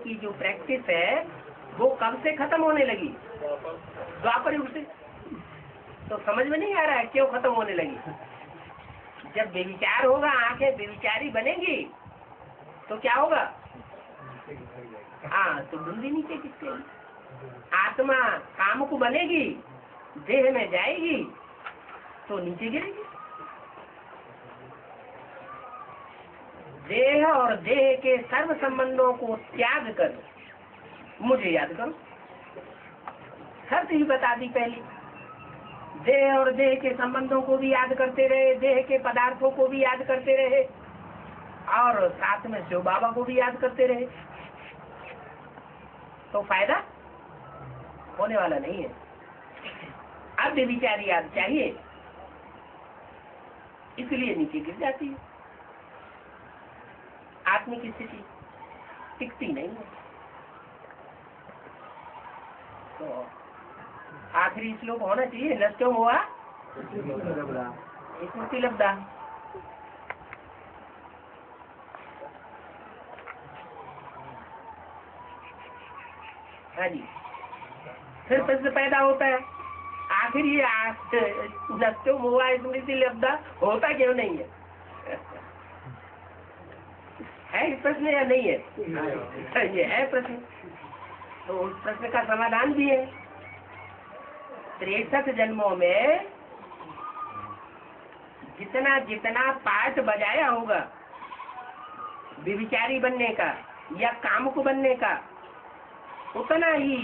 की जो प्रैक्टिस है वो कब से खत्म होने लगी? द्वापर युग से। तो समझ में नहीं आ रहा है क्यों खत्म होने लगी? जब बेविचार होगा, आंखें बेविचारी बनेगी तो क्या होगा? हाँ, तो बुद्धि नीचे गिरती। आत्मा काम को बनेगी, देह में जाएगी तो नीचे गिरेगी। देह और देह के सर्व संबंधों को त्याग कर मुझे याद करो। शर्त ही बता दी पहली, देह और देह के संबंधों को भी याद करते रहे, देह के पदार्थों को भी याद करते रहे और साथ में शिव बाबा को भी याद करते रहे, तो फायदा होने वाला नहीं है। अब विचार याद चाहिए, इसलिए नीचे गिर जाती है। आत्मिक स्थिति टिकती नहीं है। तो आखिरी श्लोक होना चाहिए, नष्टो हुआ स्मृति लब्धा। हाँ जी, फिर प्रश्न पैदा होता है, आखिर ये नष्टो हुआ स्मृति लब्धा होता क्यों नहीं है? है इस प्रश्न या नहीं है? ये है प्रश्न। तो उस प्रश्न का समाधान भी है। 63 जन्मों में जितना जितना पाठ बजाया होगा विचारी बनने का या कामुक बनने का, उतना ही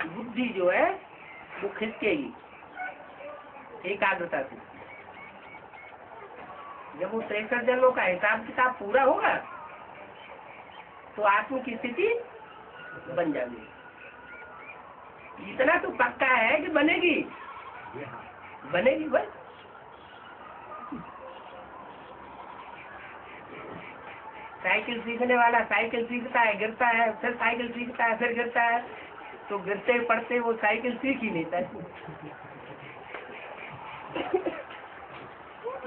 बुद्धि जो है वो खिसकेगी एकाग्रता से। जब वो 63 जन्मों का हिसाब किताब पूरा होगा तो आत्म की स्थिति बन जाएगी। इतना तो पक्का है कि बनेगी, बनेगी बस। साइकिल सीखने वाला साइकिल सीखता है, गिरता है, फिर साइकिल सीखता है, फिर गिरता है, तो गिरते पड़ते वो साइकिल सीख ही लेता है।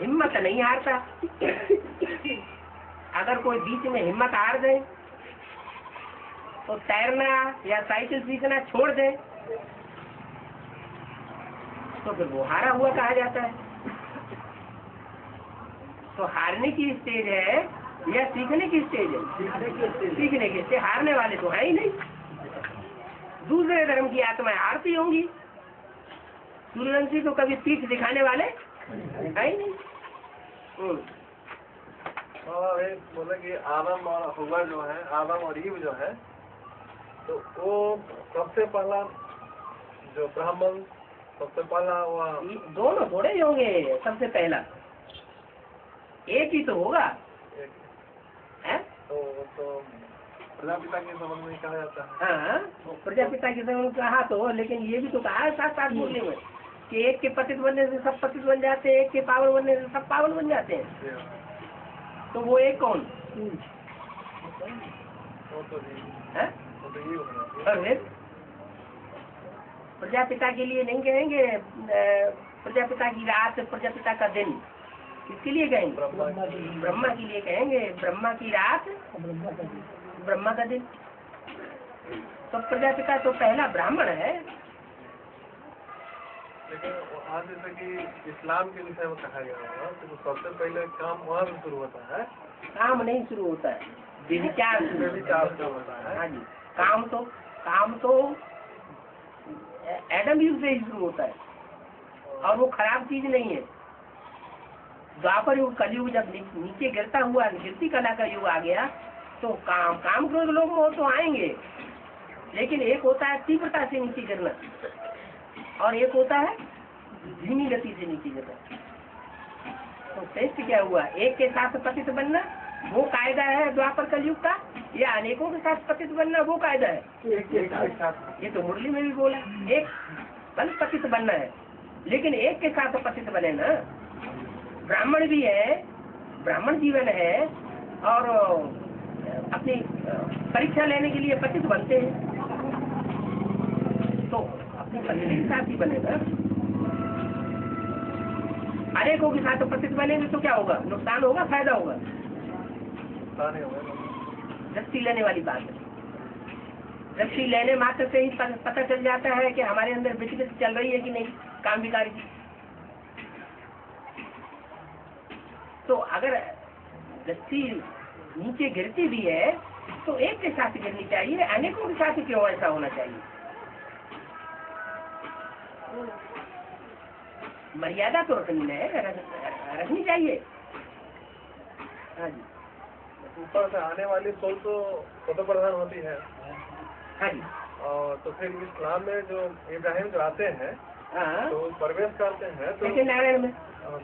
हिम्मत नहीं हारता। अगर कोई बीच में हिम्मत हार दे तो तैरना या साइकिल सीखना छोड़ दे तो फिर वो हारा हुआ कहा जाता है। तो हारने की स्टेज है या सीखने की स्टेज है? सीखने की स्टेज। हारने वाले तो है ही नहीं। दूसरे धर्म की आत्माएं हारती होंगी, सूर्यवंशी तो कभी पीठ दिखाने वाले है ही नहीं। बोले कि आदम और हव्वा जो है, आदम और ईव जो है, तो वो सबसे पहला जो ब्राह्मण सबसे पहला हुआ, दोनों थोड़े ही होंगे। सबसे पहला एक ही तो होगा। तो प्रजापिता के संबंध में कहा जाता है। हाँ, प्रजापिता के संबंध में कहा तो, लेकिन ये भी तो कहा साथ साथ बोलने में कि एक के पतित बनने से सब पतित बन जाते हैं, एक के पावन बनने से सब पावन बन जाते हैं। तो वो एक कौन? प्रजापिता के लिए नहीं कहेंगे प्रजापिता की रात, प्रजापिता का दिन, किसके लिए कहेंगे? ब्रह्मा के लिए कहेंगे। ब्रह्मा की रात, ब्रह्मा का दिन। तो प्रजापिता तो पहला ब्राह्मण है। लेकिन आज जैसे कि इस्लाम के विषय में कहा गया होगा तो सबसे पहले काम वहाँ से शुरू होता है। काम नहीं शुरू होता है, विचार से होता है। हाँ जी, काम तो एडम युग से ही शुरू होता है और वो खराब चीज नहीं है। द्वापर युग, कलयुग जब नीचे गिरता हुआ गिरती कला का युग आ गया तो काम क्रोध लोग वो तो आएंगे, लेकिन एक होता है तीव्रता से नीचे गिरना और एक होता है धीमी गति से नीचे गिरना। तो श्रेष्ठ क्या हुआ? एक के साथ पतित बनना वो कायदा है द्वापर कलयुग का, या अनेकों के साथ पतित बनना वो कायदा है? ये तो मुरली में भी बोला, एक बल पतित बनना है, लेकिन एक के साथ पतित बने ना। ब्राह्मण भी है, ब्राह्मण जीवन है और अपनी परीक्षा लेने के लिए पतित बनते हैं, तो अपनी पत्नी के साथ ही बनेगा। अनेकों के साथ पतित बनेंगे तो क्या होगा? नुकसान होगा, फायदा होगा? दस्ती लेने वाली बात है। रस्सी लेने मात्र से ही पता चल जाता है कि हमारे अंदर विचलित चल रही है कि नहीं काम विकारी। तो अगर रस्सी नीचे गिरती भी है तो एक के साथ गिरनी चाहिए, अनेकों के साथ क्यों ऐसा होना चाहिए? मर्यादा तो रखनी चाहिए। हाँ जी, ऊपर से आने वाली सोल तो स्वतः प्रधान होती है। हाँ जी। और तो फिर इस्लाम में जो इब्राहिम जो आते हैं हाँ, तो प्रवेश करते हैं तो सेकंड नारायण में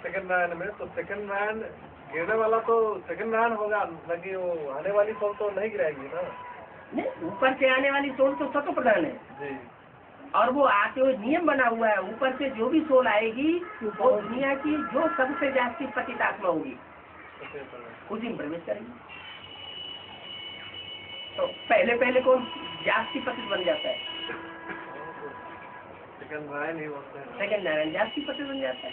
सेकंड नारायण में, तो सेकंड नारायण गिरने वाला तो सेकंड नारायण होगा, लगी वो आने वाली सोल तो नहीं गिराएगी ना। नहीं, ऊपर से आने वाली सोल तो स्वतः प्रधान है जी। और वो आते हुए नियम बना हुआ है, ऊपर से जो भी सोल आएगी वो दुनिया की जो सबसे जास्ती पतित आत्मा होगी उसी में प्रवेश करेगी। तो पहले पहले कौन जास्ती पतित बन जाता है? सेकंड नारायण ही होते हैं। सेकंड नारायण जास्ती पतित बन जाता है।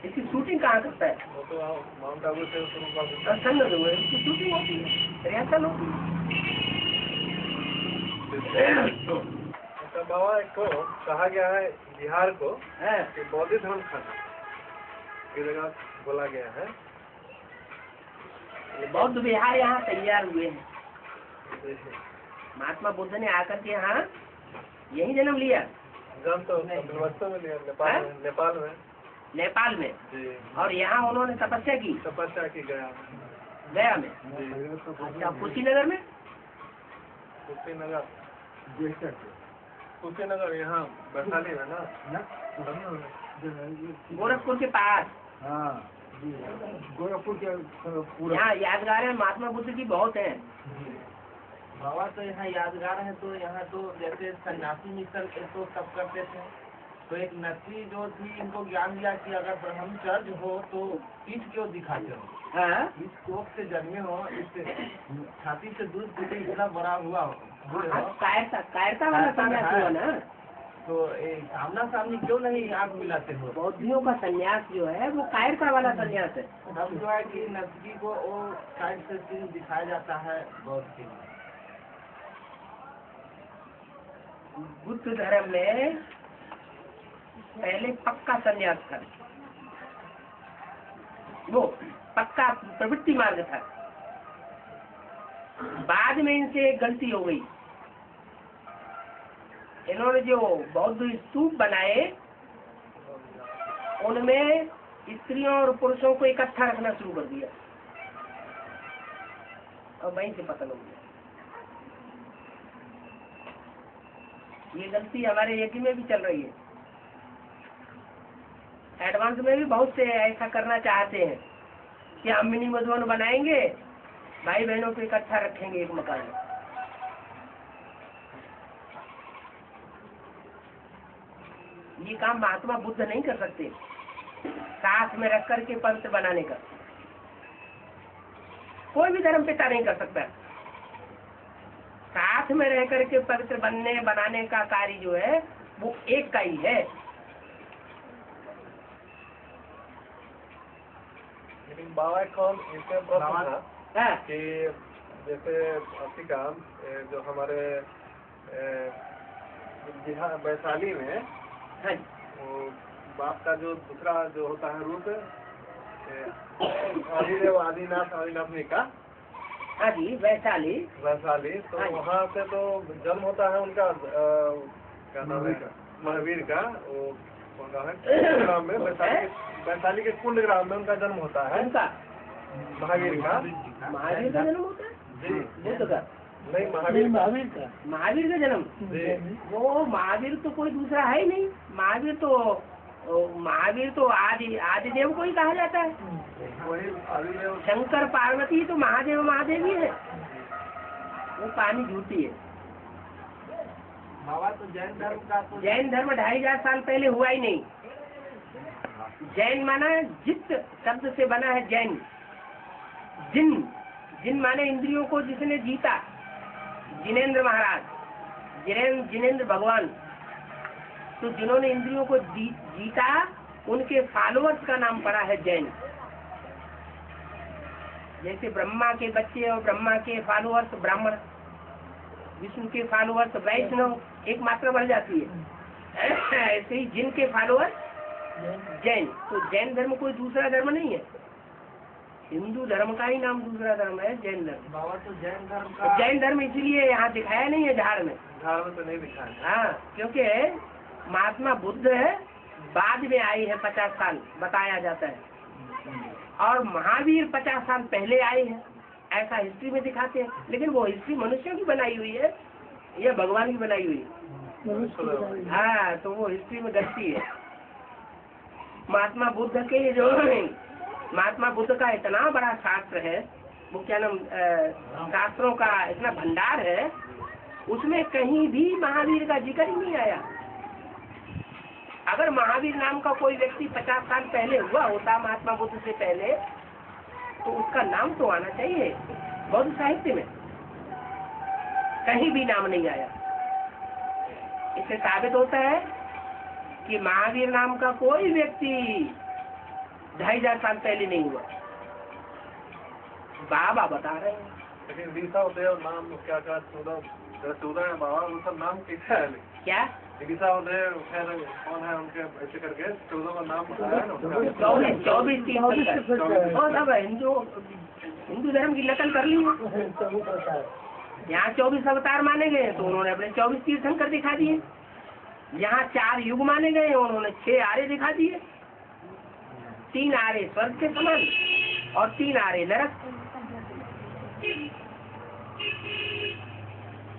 इसकी शूटिंग कहाँ करता है? वो तो माउंट आबू से शुरू कर सत्संग जो है उसकी शूटिंग होती है, रिहर्सल होती है। तो बाबा एक को कहा गया है बिहार को हाँ, कि बौद्ध धर्म खंड की जगह बोला गया है। बौद्ध विहार यहाँ तैयार हुए हैं। महात्मा बुद्ध ने आकर के यहाँ यही जन्म लिया। जन्म तो वास्तव में लिया नेपाल में। नेपाल में जी। और यहाँ उन्होंने तपस्या की तपस्या की गया में। जी। अच्छा, कुशीनगर में? कुशीनगर यहाँ वैशाली में ना, गोरखपुर के पास। हाँ, गोरखपुर के पूरा यहाँ यादगार है महात्मा बुद्ध की बहुत है। बाबा तो यहाँ यादगार है। तो यहाँ तो जैसे सन्यासी मिशन तो सब करते थे, तो एक नथी जो थी इनको ज्ञान दिया कि अगर ब्रह्मचर्य हो तो पीठ क्यों दिखाते हो, हाँ, इस कोख से जन्मे हो, इस छाती से दूध पीते इतना बड़ा हुआ हो, कायरता वाला संन्यास हुआ ना। तो सामना सामनी क्यों नहीं आग मिलाते हो? बौद्धियों का संन्यास जो है वो कायरता वाला संन्यास है। तब जो है कि नथी को वो साइड से सीन दिखाया जाता है बौद्ध के। बुद्ध धर्म में पहले पक्का संन्यास था, वो पक्का प्रवृत्ति मार्ग था। बाद में इनसे एक गलती हो गई, इन्होंने जो बौद्ध स्तूप बनाए उनमें स्त्रियों और पुरुषों को इकट्ठा रखना शुरू कर दिया और वहीं से पतन हो गया। ये गलती हमारे यज्ञ में भी चल रही है। एडवांस में भी बहुत से ऐसा करना चाहते हैं कि हम मिनी मधुबन बनाएंगे, भाई बहनों को इकट्ठा रखेंगे एक मकान में। ये काम महात्मा बुद्ध नहीं कर सकते, साथ में रख करके पवित्र बनाने का कोई भी धर्म पिता नहीं कर सकता। साथ में रह करके पवित्र बनाने का कार्य जो है वो एक का ही है। लेकिन बाबा कौन इसे प्रश्न था हाँ, कि जैसे आपकी काम जो हमारे बिहार वैशाली में हाँ, वो बाप का जो दूसरा जो होता है रूप आदिदेव आदिनाथनी का, हाँ जी, वैशाली। तो हाँ जी। वहाँ से तो जन्म होता है उनका क्या नाम है, महावीर का। वो कौन नाम है ग्राम में, वैशाली के कुंड ग्राम में उनका जन्म होता है, उनका महावीर का। महावीर का जन्म होता है? जी। बुद्ध का? नहीं, महावीर का जन्म। जी। वो महावीर तो कोई दूसरा है ही नहीं। महावीर तो आदिदेव को ही कहा जाता है। वही आदिदेव। शंकर पार्वती तो महादेव ही है, वो कहानी झूठी है। बाबा तो जैन धर्म का तो जैन धर्म 2500 साल पहले हुआ ही नहीं। जैन माना जित शब्द से बना है जैन। जिन माने इंद्रियों को जिसने जीता, जिनेंद्र महाराज, जिनेंद्र भगवान। तो जिन्होंने इंद्रियों को जीता उनके फॉलोअर्स का नाम पड़ा है जैन। जैसे ब्रह्मा के बच्चे और ब्रह्मा के फॉलोअर्स ब्राह्मण, विष्णु के फॉलोअर्स वैष्णव एक मात्रा बढ़ जाती है, ऐसे ही जिन के फॉलोअर जैन। तो जैन धर्म कोई दूसरा धर्म नहीं है, हिंदू धर्म का ही नाम दूसरा धर्म है जैन धर्म। बाबा तो जैन धर्म का जैन धर्म इसलिए यहाँ दिखाया नहीं है झाड़ में, झाड़ में तो नहीं दिखा है। हाँ, क्योंकि महात्मा बुद्ध बाद में आई है 50 साल बताया जाता है, और महावीर 50 साल पहले आए हैं ऐसा हिस्ट्री में दिखाते हैं। लेकिन वो हिस्ट्री मनुष्यों की बनाई हुई है या भगवान की बनाई हुई है? हाँ, तो वो हिस्ट्री में गलती है। महात्मा बुद्ध के जो महात्मा बुद्ध का इतना बड़ा शास्त्र है, वो क्या नाम शास्त्रों का इतना भंडार है, उसमें कहीं भी महावीर का जिक्र ही नहीं आया। अगर महावीर नाम का कोई व्यक्ति 50 साल पहले हुआ होता महात्मा बुद्ध से पहले, तो उसका नाम तो आना चाहिए बौद्ध साहित्य में, कहीं भी नाम नहीं आया। इससे साबित होता है कि महावीर नाम का कोई व्यक्ति 2500 साल पहले नहीं हुआ। बाबा बता रहे हैं। लेकिन ऋषा उदय नाम क्या क्या 14 है बाबा, वो सब नाम कैसा है? क्या ऋषा उदय कौन है उनके ऐसे करके 14 का नाम बताया ना उनका। 24 सब हिंदू धर्म की नकल कर ली है। यहाँ 24 अवतार माने गए तो उन्होंने अपने 24 तीर्थंकर दिखा दिए। यहाँ 4 युग माने गए, उन्होंने 6 आरे दिखा दिए। 3 आरे स्वर्ग के समान और 3 आरे नरक।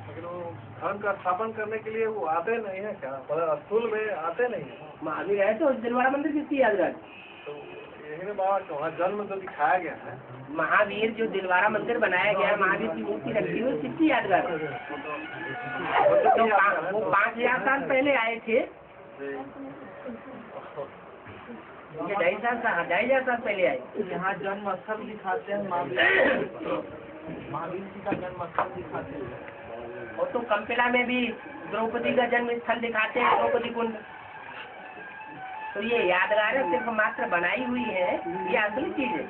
लेकिन वो धर्म का स्थापन करने के लिए वो आते नहीं है क्या? मतलब स्थूल में आते नहीं है। महावीर है तो दिलवाड़ा मंदिर किसकी यादगार? तो यही ना बाबा वहाँ जन्म जो दिखाया गया है, महावीर जो दिलवाड़ा मंदिर बनाया गया, महावीर की मूर्ति रखी हुई, किसकी यादगार? वो 5000 साल पहले आए थे, ये 2500 साल पहले आए। यहाँ जन्म स्थल दिखाते हैं, महावीर जी का जन्म स्थल दिखाते हैं। और तो कंपिला में भी द्रौपदी का जन्म स्थल दिखाते हैं, द्रौपदी कुंड। तो ये यादगार सिर्फ मात्र बनाई हुई है, ये असली चीज है।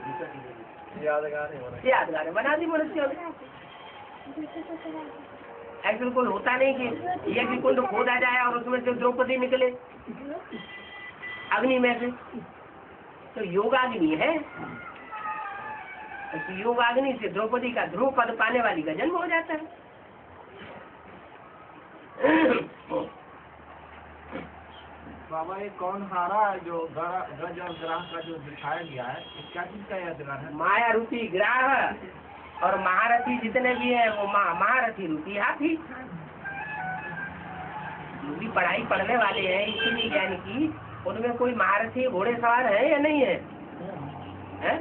यादगार है, यादगार बना दी मनुष्य ने। ऐसा कोई होता नहीं कि यज्ञ कुंड खोदा जाए और उसमें से द्रौपदी निकले अग्नि में से। तो योगाग्नि है, योगाग्नि से द्रौपदी का ध्रुव पद पाने वाली का जन्म हो जाता है। बाबा ये कौन हारा जो गज और ग्राह का जो दिखाया गया है, क्या चीज का यादगार है? माया रूपी ग्राह और महारथी जितने भी है वो महारथी रूपी हाथी। जो भी पढ़ाई पढ़ने वाले हैं इसी ज्ञान की, उनमें कोई महारथी घोड़े सवार है या नहीं है, है?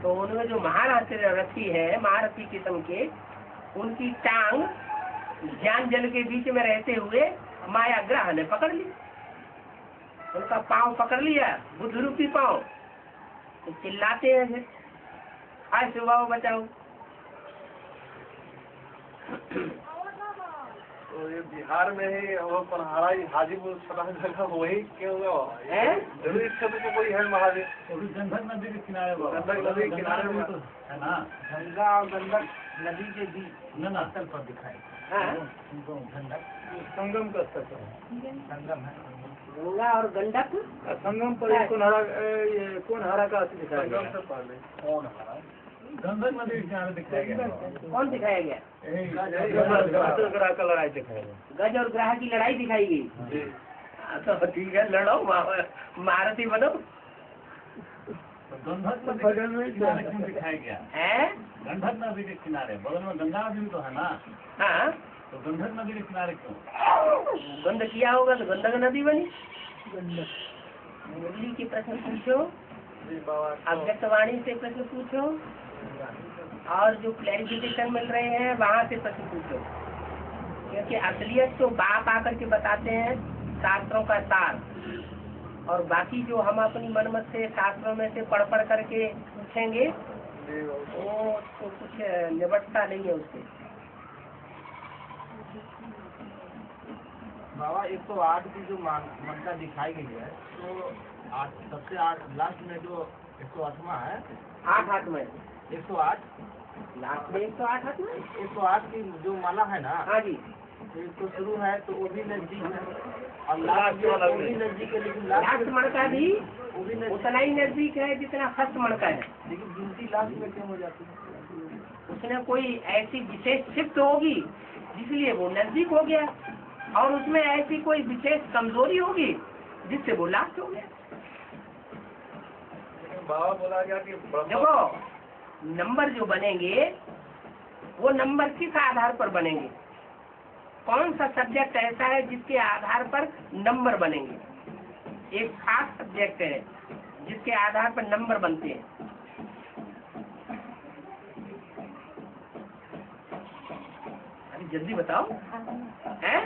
तो उनमें जो महारथी है, महारथी किस्म के, उनकी टांग ज्ञान जल के बीच में रहते हुए माया ग्रह ने पकड़ ली। उनका पांव पकड़ लिया, बुद्ध रूपी पांव, तो चिल्लाते हैं फिर, हाय सुबह बचाओ। तो ये बिहार में ही वो पनहारा हाजीपुर जगह वही क्यों हुआ है? जरूरी क्षेत्र में कोई है महादेव? गंडक नदी के किनारे, गंडक नदी के किनारे में है ना, गंगा और गंडक नदी के बीच स्थल पर दिखाई। गंडक संगम का स्थल पर, संगम है। गंगा और गंडक संगम पर कौन हरा का दिखाया गया? संगम से पहले कौन हरा? गंडक नदी के किनारे दिखाया गया। कौन दिखाया गया? गज और ग्राह का लड़ाई दिखाया गया। गज और ग्राह की लड़ाई दिखाई गई। तो ठीक है, लड़ो, महारथी बनो। गंडक नदी के किनारे क्यों दिखाया गया है? गंडक नदी के किनारे, बगल में गंगा नदी तो है ना, हाँ, तो गंडक नदी के किनारे क्यों? गंध किया होगा तो गंडक नदी बनी। मुरली की प्रश्न पूछो, अव्यक्तवाणी से प्रश्न पूछो, और जो क्लैरिफिकेशन मिल रहे हैं वहाँ से प्रश्न पूछो। क्योंकि असलियत तो बाप आकर के बताते हैं शास्त्रों का सार, और बाकी जो हम अपनी मनमत से शास्त्रों में से पढ़ करके पूछेंगे वो तो कुछ निबटता नहीं है उससे। बाबा 108 की जो मान्यता दिखाई गई है, तो सबसे लास्ट में जो 108वां है, 8 में 108 लास्ट में 108 आत्मा है। 108 की जो माला है ना, हाँ जी, तो शुरू है तो वो भी नजदीक है और लास्ट जो है वो भी नजदीक है, लेकिन लास्ट मणका भी वो भी नजदीक, उतना ही नजदीक है जितना फर्स्ट मणका है। लेकिन गिनती लास्ट में क्यों हो जाती है? उसमें कोई ऐसी विशेष शिफ्ट होगी जिसलिए वो नजदीक हो गया, और उसमें ऐसी कोई विशेष कमजोरी होगी जिससे वो लास्ट हो गया। बाबा बोला गया कि ब्रह्म देखो नंबर जो बनेंगे वो नंबर किस आधार पर बनेंगे? कौन सा सब्जेक्ट ऐसा है जिसके आधार पर नंबर बनेंगे? एक खास सब्जेक्ट है जिसके आधार पर नंबर बनते हैं। अरे जल्दी बताओ, है?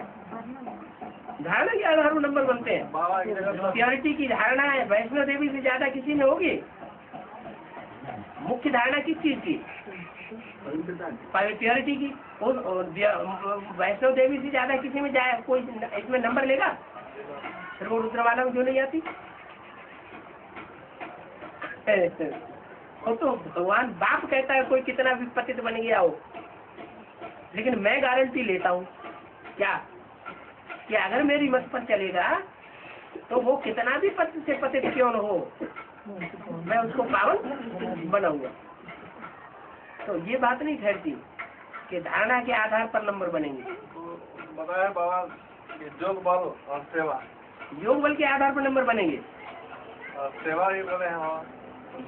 धारणा के आधार पर नंबर बनते हैं। बाबा की जगह प्योरिटी की धारणा है वैष्णो देवी से ज्यादा किसी में होगी? मुख्य धारणा किस चीज की? प्योरिटी की। वैष्णो देवी से ज्यादा किसी में जाए कोई इसमें नंबर लेगा? फिर वो रुद्र वाला में क्यों नहीं आती? वो तो भगवान बाप कहता है कोई कितना भी पतित बन गया हो, लेकिन मैं गारंटी लेता हूँ क्या कि अगर मेरी मत पर चलेगा तो वो कितना भी पतित से पतित क्यों न हो, मैं उसको पावन बनाऊंगा। तो ये बात नहीं ठहरती कि धारणा के आधार पर नंबर बनेंगे। बताया बाबा कि जोग बल और सेवा, योग बल के आधार पर नंबर बनेंगे। और सेवा ही बोले हैं बाबा।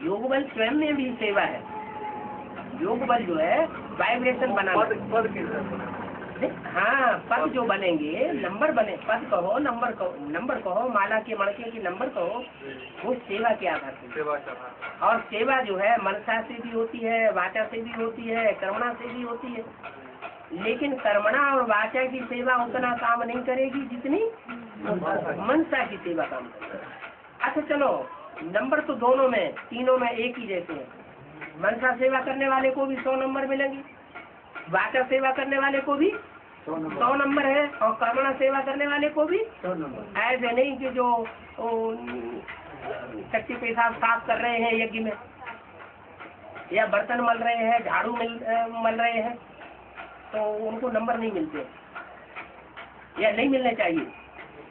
योग बल स्वयं में भी सेवा है। योग बल जो है वाइब्रेशन बनाना। पद की जरूरत हाँ, पद जो बनेंगे, नंबर बने, पद कहो, नंबर कहो, माला के मणके की नंबर कहो, वो सेवा के आधार पर। सेवा करना। और सेवा जो है मनसा से भी होती है, वाचा से भी होती है, कर्मणा से भी होती है। लेकिन कर्मणा और वाचा की सेवा उतना काम नहीं करेगी जितनी मनसा की सेवा काम करेगी। अच्छा चलो, नंबर तो दोनों में, तीनों में एक ही जैसे हैं। मनसा सेवा करने वाले को भी 100 नंबर मिलेंगे, वाचा सेवा करने वाले को भी 100 नंबर है, और कर्मणा सेवा करने वाले को भी 100 नंबर। ऐसे नहीं कि जो चक्की पेशाब साफ कर रहे हैं यज्ञ में, या बर्तन मल रहे हैं, झाड़ू मल रहे हैं, तो उनको नंबर नहीं मिलते या नहीं मिलने चाहिए।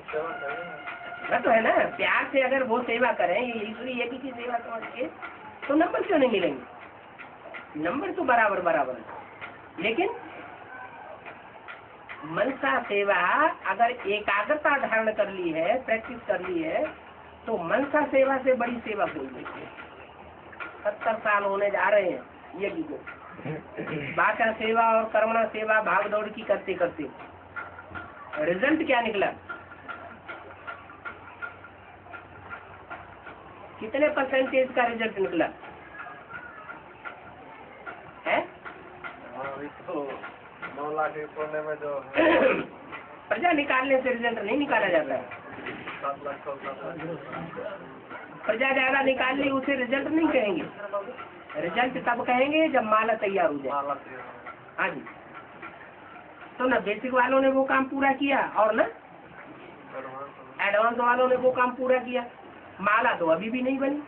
सेवा करें। ना तो है ना, प्यार से अगर वो सेवा करें, ईश्वरी यज्ञ की सेवा समझ के, तो नंबर क्यों नहीं मिलेंगे? नंबर तो बराबर बराबर है। लेकिन मनसा सेवा अगर एकाग्रता धारण कर ली है, प्रैक्टिस कर ली है, तो मनसा सेवा से बड़ी सेवा कोई नहीं है। 70 साल होने जा रहे हैं यज्ञ को, वाचा सेवा और कर्मणा सेवा भाग दौड़ की करते करते रिजल्ट क्या निकला? कितने परसेंटेज का रिजल्ट निकला है? अभी तो 9 लाख के कोने में जो है प्रजा निकालने से रिजल्ट नहीं निकाला जाता है। 7 लाख 14 लाख। प्रजा ज्यादा निकाल ली उसे रिजल्ट नहीं कहेंगे। रिजल्ट तब कहेंगे जब माला तैयार हो जाए। माला तैयार। हाँ जी, तो ना बेसिक वालों ने वो काम पूरा किया और ना एडवांस वालों ने वो काम पूरा किया। माला तो अभी भी नहीं बनी।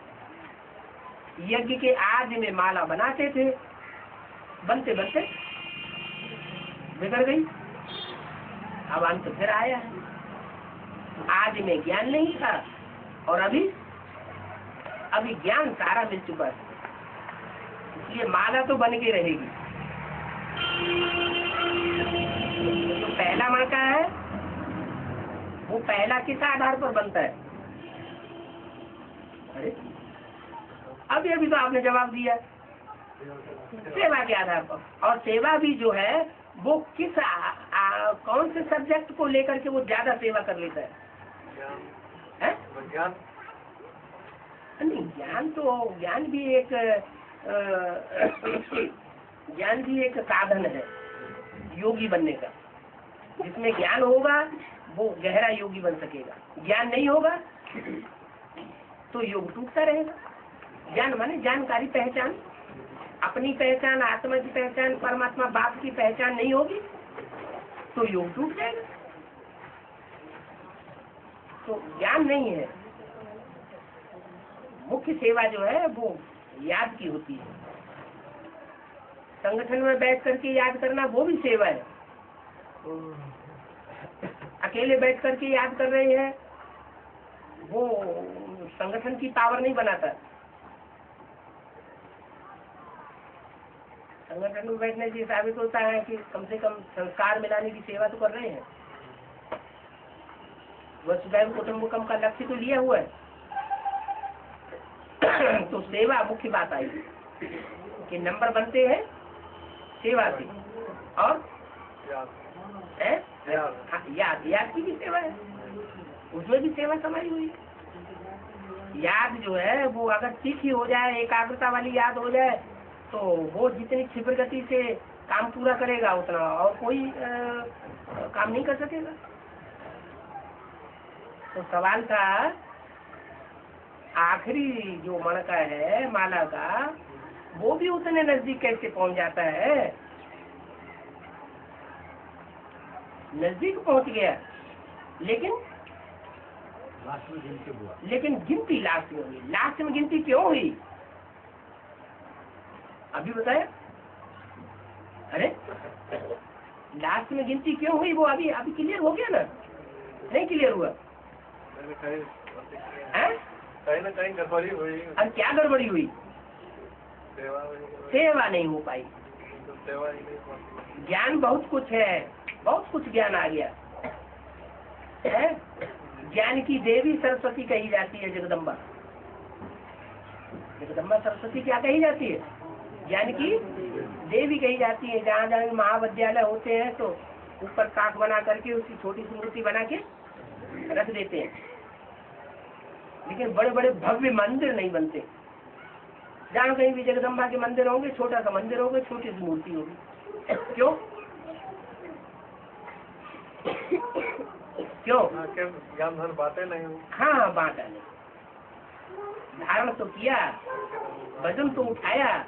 यज्ञ के आज में माला बनाते थे, बनते बनते बिगड़ गई। अब अंत फिर आया है। आज में ज्ञान नहीं था और अभी ज्ञान सारा मिल चुका है, इसलिए माला तो बन के रहेगी। जो पहला मणका है वो पहला किस आधार पर बनता है? अरे अभी तो आपने जवाब दिया, सेवा के आधार पर। और सेवा भी जो है वो किस कौन से सब्जेक्ट को लेकर के वो ज्यादा सेवा कर लेता है? ज्ञान नहीं, ज्ञान भी एक साधन है योगी बनने का। जिसमें ज्ञान होगा वो गहरा योगी बन सकेगा। ज्ञान नहीं होगा तो योग टूटता रहेगा। ज्ञान माने जानकारी, पहचान, अपनी पहचान, आत्मा की पहचान, परमात्मा बाप की पहचान नहीं होगी तो योग टूट जाएगा। तो ज्ञान नहीं है। मुख्य सेवा जो है वो याद की होती है। संगठन में बैठ करके याद करना वो भी सेवा है। अकेले बैठ करके याद कर रहे हैं वो संगठन की पावर नहीं बनाता। संगठन में बैठने से साबित होता है कि कम से कम संस्कार मिलाने की सेवा तो कर रहे हैं। वसुधैव कुटुंबकम का लक्ष्य तो लिया हुआ है। तो सेवा मुख्य बात आई कि नंबर बनते हैं सेवा से। और याद की भी सेवा है, उसमें भी सेवा समाई हुई। याद जो है वो अगर तीखी हो जाए, एकाग्रता वाली याद हो जाए, तो वो जितनी क्षिप्र गति से काम पूरा करेगा उतना और कोई काम नहीं कर सकेगा। तो सवाल था आखिरी जो मणका है माला का, वो भी उतने नजदीक कैसे पहुंच जाता है? नजदीक पहुंच गया, लेकिन गिनती लास्ट में हुई। लास्ट में गिनती क्यों हुई अभी बताया? अरे लास्ट में गिनती क्यों हुई वो अभी क्लियर हो गया ना? नहीं क्लियर हुआ? कहीं ना कहीं गड़बड़ी हुई। और क्या गड़बड़ी हुई? सेवा नहीं हो पाई। तो सेवा ही नहीं हो पाई। ज्ञान बहुत कुछ है, बहुत कुछ ज्ञान आ गया है। ज्ञान की देवी सरस्वती कही जाती है जगदम्बा। जगदम्बा सरस्वती क्या कही जाती है? ज्ञान की देवी कही जाती है। जहाँ जहाँ महाविद्यालय होते हैं तो ऊपर काख बना करके उसकी छोटी सी मूर्ति बना के रख देते हैं, लेकिन बड़े बड़े भव्य मंदिर नहीं बनते। जहाँ कहीं भी जगदम्बा के मंदिर होंगे, छोटा सा मंदिर होगा, छोटी सी मूर्ति होगी। क्यों? क्यों? ज्ञान धन बातें नहीं हुई। हाँ, बांटा नहीं, धारण तो किया, वजन तो उठाया,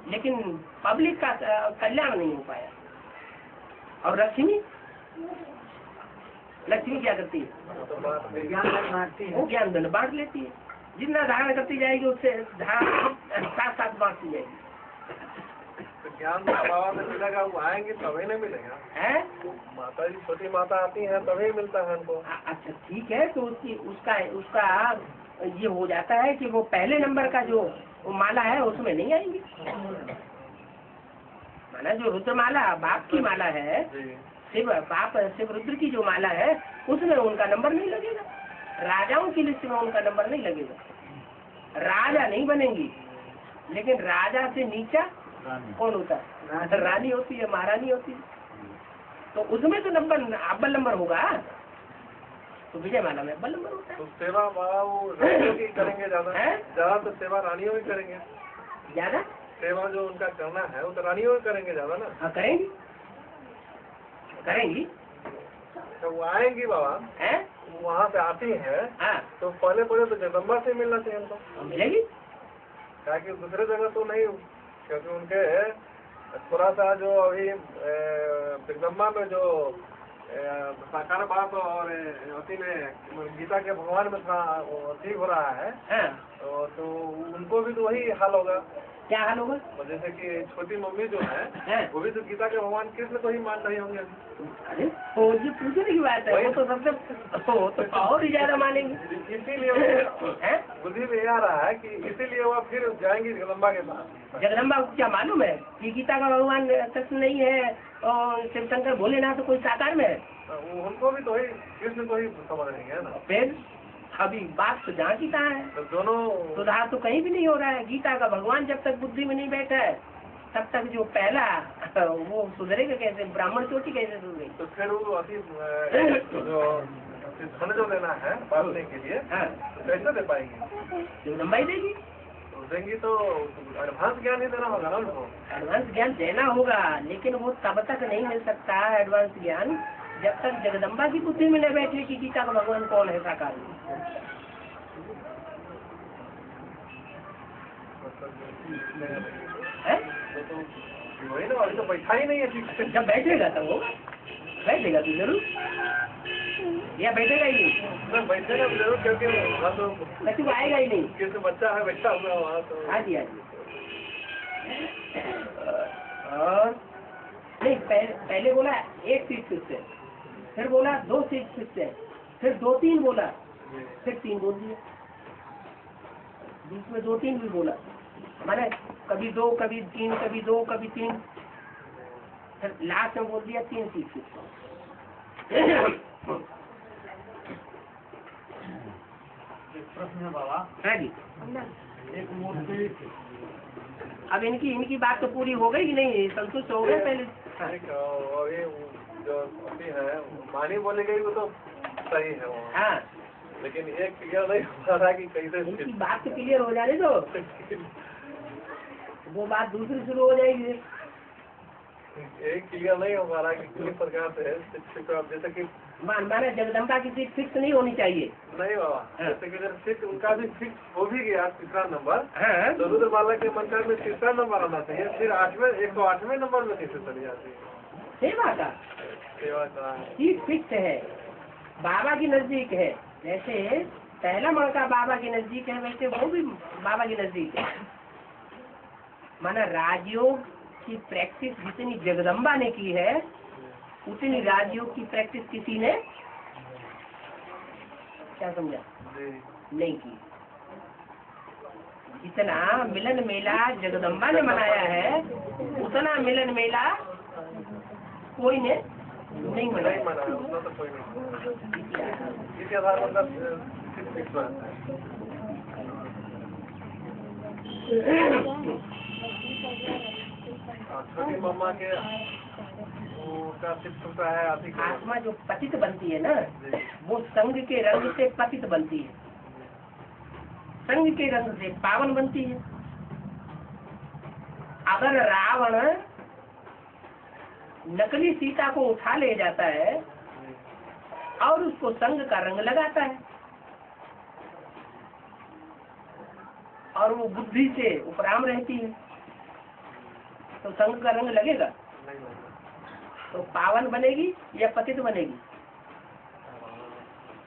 लेकिन पब्लिक का कल्याण नहीं हो पाया। और लक्ष्मी क्या करती है? वो ज्ञान धन बांट लेती है। जितना धारण करती जाएगी उससे साथ साथ बांटती जाएगी। तो ज्ञान बाबा में मिलेगा, वो आएंगे तभी नहीं मिलेगा है? माता जी छोटी माता आती है तभी मिलता है हमको। अच्छा ठीक है, तो उसका ये हो जाता है कि वो पहले नंबर का जो वो माला है उसमें नहीं आएंगे। माना जो रुद्रमाला बाप की माला है, शिव रुद्र की जो माला है, उसमें उनका नंबर नहीं लगेगा। राजाओं की लिस्ट में उनका नंबर नहीं लगेगा। राजा नहीं बनेंगी, लेकिन राजा से नीचा कौन होता है? रानी होती है, महारानी होती है। तो उसमें तो नंबर अव्वल नंबर होगा। तो विजय माला में अव्वल नंबर होता है। तो सेवा बाबा वो रानियों की करेंगे ज्यादा तो सेवा रानियों की करेंगे ज्यादा। सेवा जो उनका करना है वो तो रानियों की करेंगे ज्यादा ना। हाँ करेंगी। तो वो आएंगी बाबा है, वहाँ पे आती है। हाँ तो पहले तो जगदम्बा से मिलना चाहिए हमको। मिलेगी। क्या कि दूसरे जगह तो नहीं, क्योंकि उनके थोड़ा सा जो अभी जगदम्बा में जो साकार बात और अति में गीता के भगवान में थोड़ा अति हो रहा है। हाँ। तो उनको भी तो वही हाल होगा। क्या हाल होगा? जैसे कि छोटी मम्मी जो है हाँ। वो भी तो गीता के भगवान कृष्ण को ही मान रही होंगे। अरे वो ये पूछने की बात है, वो तो सबसे तो और ही ज्यादा मानेंगे। इसीलिए बुद्धि में आ रहा है कि इसीलिए वो फिर जाएंगी जगदम्बा के पास। जगदम्बा को क्या मालूम है कि गीता का भगवान कृष्ण नहीं है और शिव शंकर भोलेनाथ तो कोई साकार में है? उनको भी तो ही कृष्ण को ही समझ रही है ना। फिर अभी बात तो जहाँ की तहाँ है। तो दोनों सुधार तो कहीं भी नहीं हो रहा है। गीता का भगवान जब तक बुद्धि में नहीं बैठा है तब तक जो पहला वो सुधरेगा कैसे? ब्राह्मण चोटी कैसे सुधरेगी? तो फिर वो अभी जो धन जो लेना है बांटने के लिए, हाँ, तो कैसे दे पाएंगे? लंबाई देगी। तो देंगी तो एडवांस ज्ञान ही देना होगा ना उनको। एडवांस ज्ञान देना होगा, लेकिन वो तब तक नहीं मिल सकता एडवांस ज्ञान जब तक जगदम्बा की बुद्धि में न बैठे कि गीता का भगवान कौन है साकार है। वही ना, अभी तो बैठा ही नहीं है ठीक से। जब बैठेगा तब होगा। बैठेगा तो जरूर, या बैठेगा ही नहीं? बैठेगा तो जरूर, क्योंकि वहाँ तो बच्चे को आएगा ही नहीं। किसी बच्चा है बैठा हुआ वहाँ तो। हाँ जी। और नहीं, पहले बोला एक सीट फिक्स है, फिर बोला 2 सीट फिक्स है, फिर 2-3 बोला, फिर 3 बोल दिया, बीच में 2-3 भी बोला, माने कभी 2 कभी 3 कभी 2 कभी 3, फिर लास्ट में बोल दिया 3 सीट फिक्स। प्रश्न है बाबा, है जी। एक मूर्ति अब इनकी बात तो पूरी हो गई कि नहीं, संतुष्ट हो गए पहले? हाँ। अभी जो अभी है मानी बोली गई वो तो सही है वो, हाँ, लेकिन एक क्लियर नहीं हो रहा कि कैसे इनकी बात तो क्लियर हो जाने दो, वो बात दूसरी शुरू हो जाएगी। एक क्लियर नहीं हो पा रहा कि किस प्रकार से शिक्षक अब जैसे कि माना जगदम्बा की सीट फिक्स नहीं होनी चाहिए। नहीं बाबा, हाँ। जैसे कि जब फिक्स उनका भी फिक्स हो भी गया 3रा नंबर, हाँ, तो रुद्रमाला के मंत्र में 3रा नंबर आना चाहिए, फिर 108वें नंबर में कैसे चली जाती है? सेवा का सेवा का सीट फिक्स है, बाबा की नजदीक है। जैसे पहला मणका बाबा के नजदीक है, वैसे वो भी बाबा के नजदीक है। माना राजयोग की प्रैक्टिस जितनी जगदम्बा ने की है, उतनी राजयोग की प्रैक्टिस किसी ने क्या समझा जी नहीं की। जितना मिलन मेला जगदम्बा ने मनाया है, उतना मिलन मेला कोई ने नहीं नहीं मनाया। मना है, उतना तो कोई नहीं। इसी आधार पर फिक्स रहता है। छोटी मम्मा के का सिर्फ होता है अधिक आत्मा जो पतित बनती है ना, वो संग के रंग से पतित बनती है, संग के रंग से पावन बनती है। अगर रावण नकली सीता को उठा ले जाता है और उसको संग का रंग लगाता है, और वो बुद्धि से उपराम रहती है, तो संग का रंग लगेगा नहीं होता। तो पावन बनेगी या पतित बनेगी?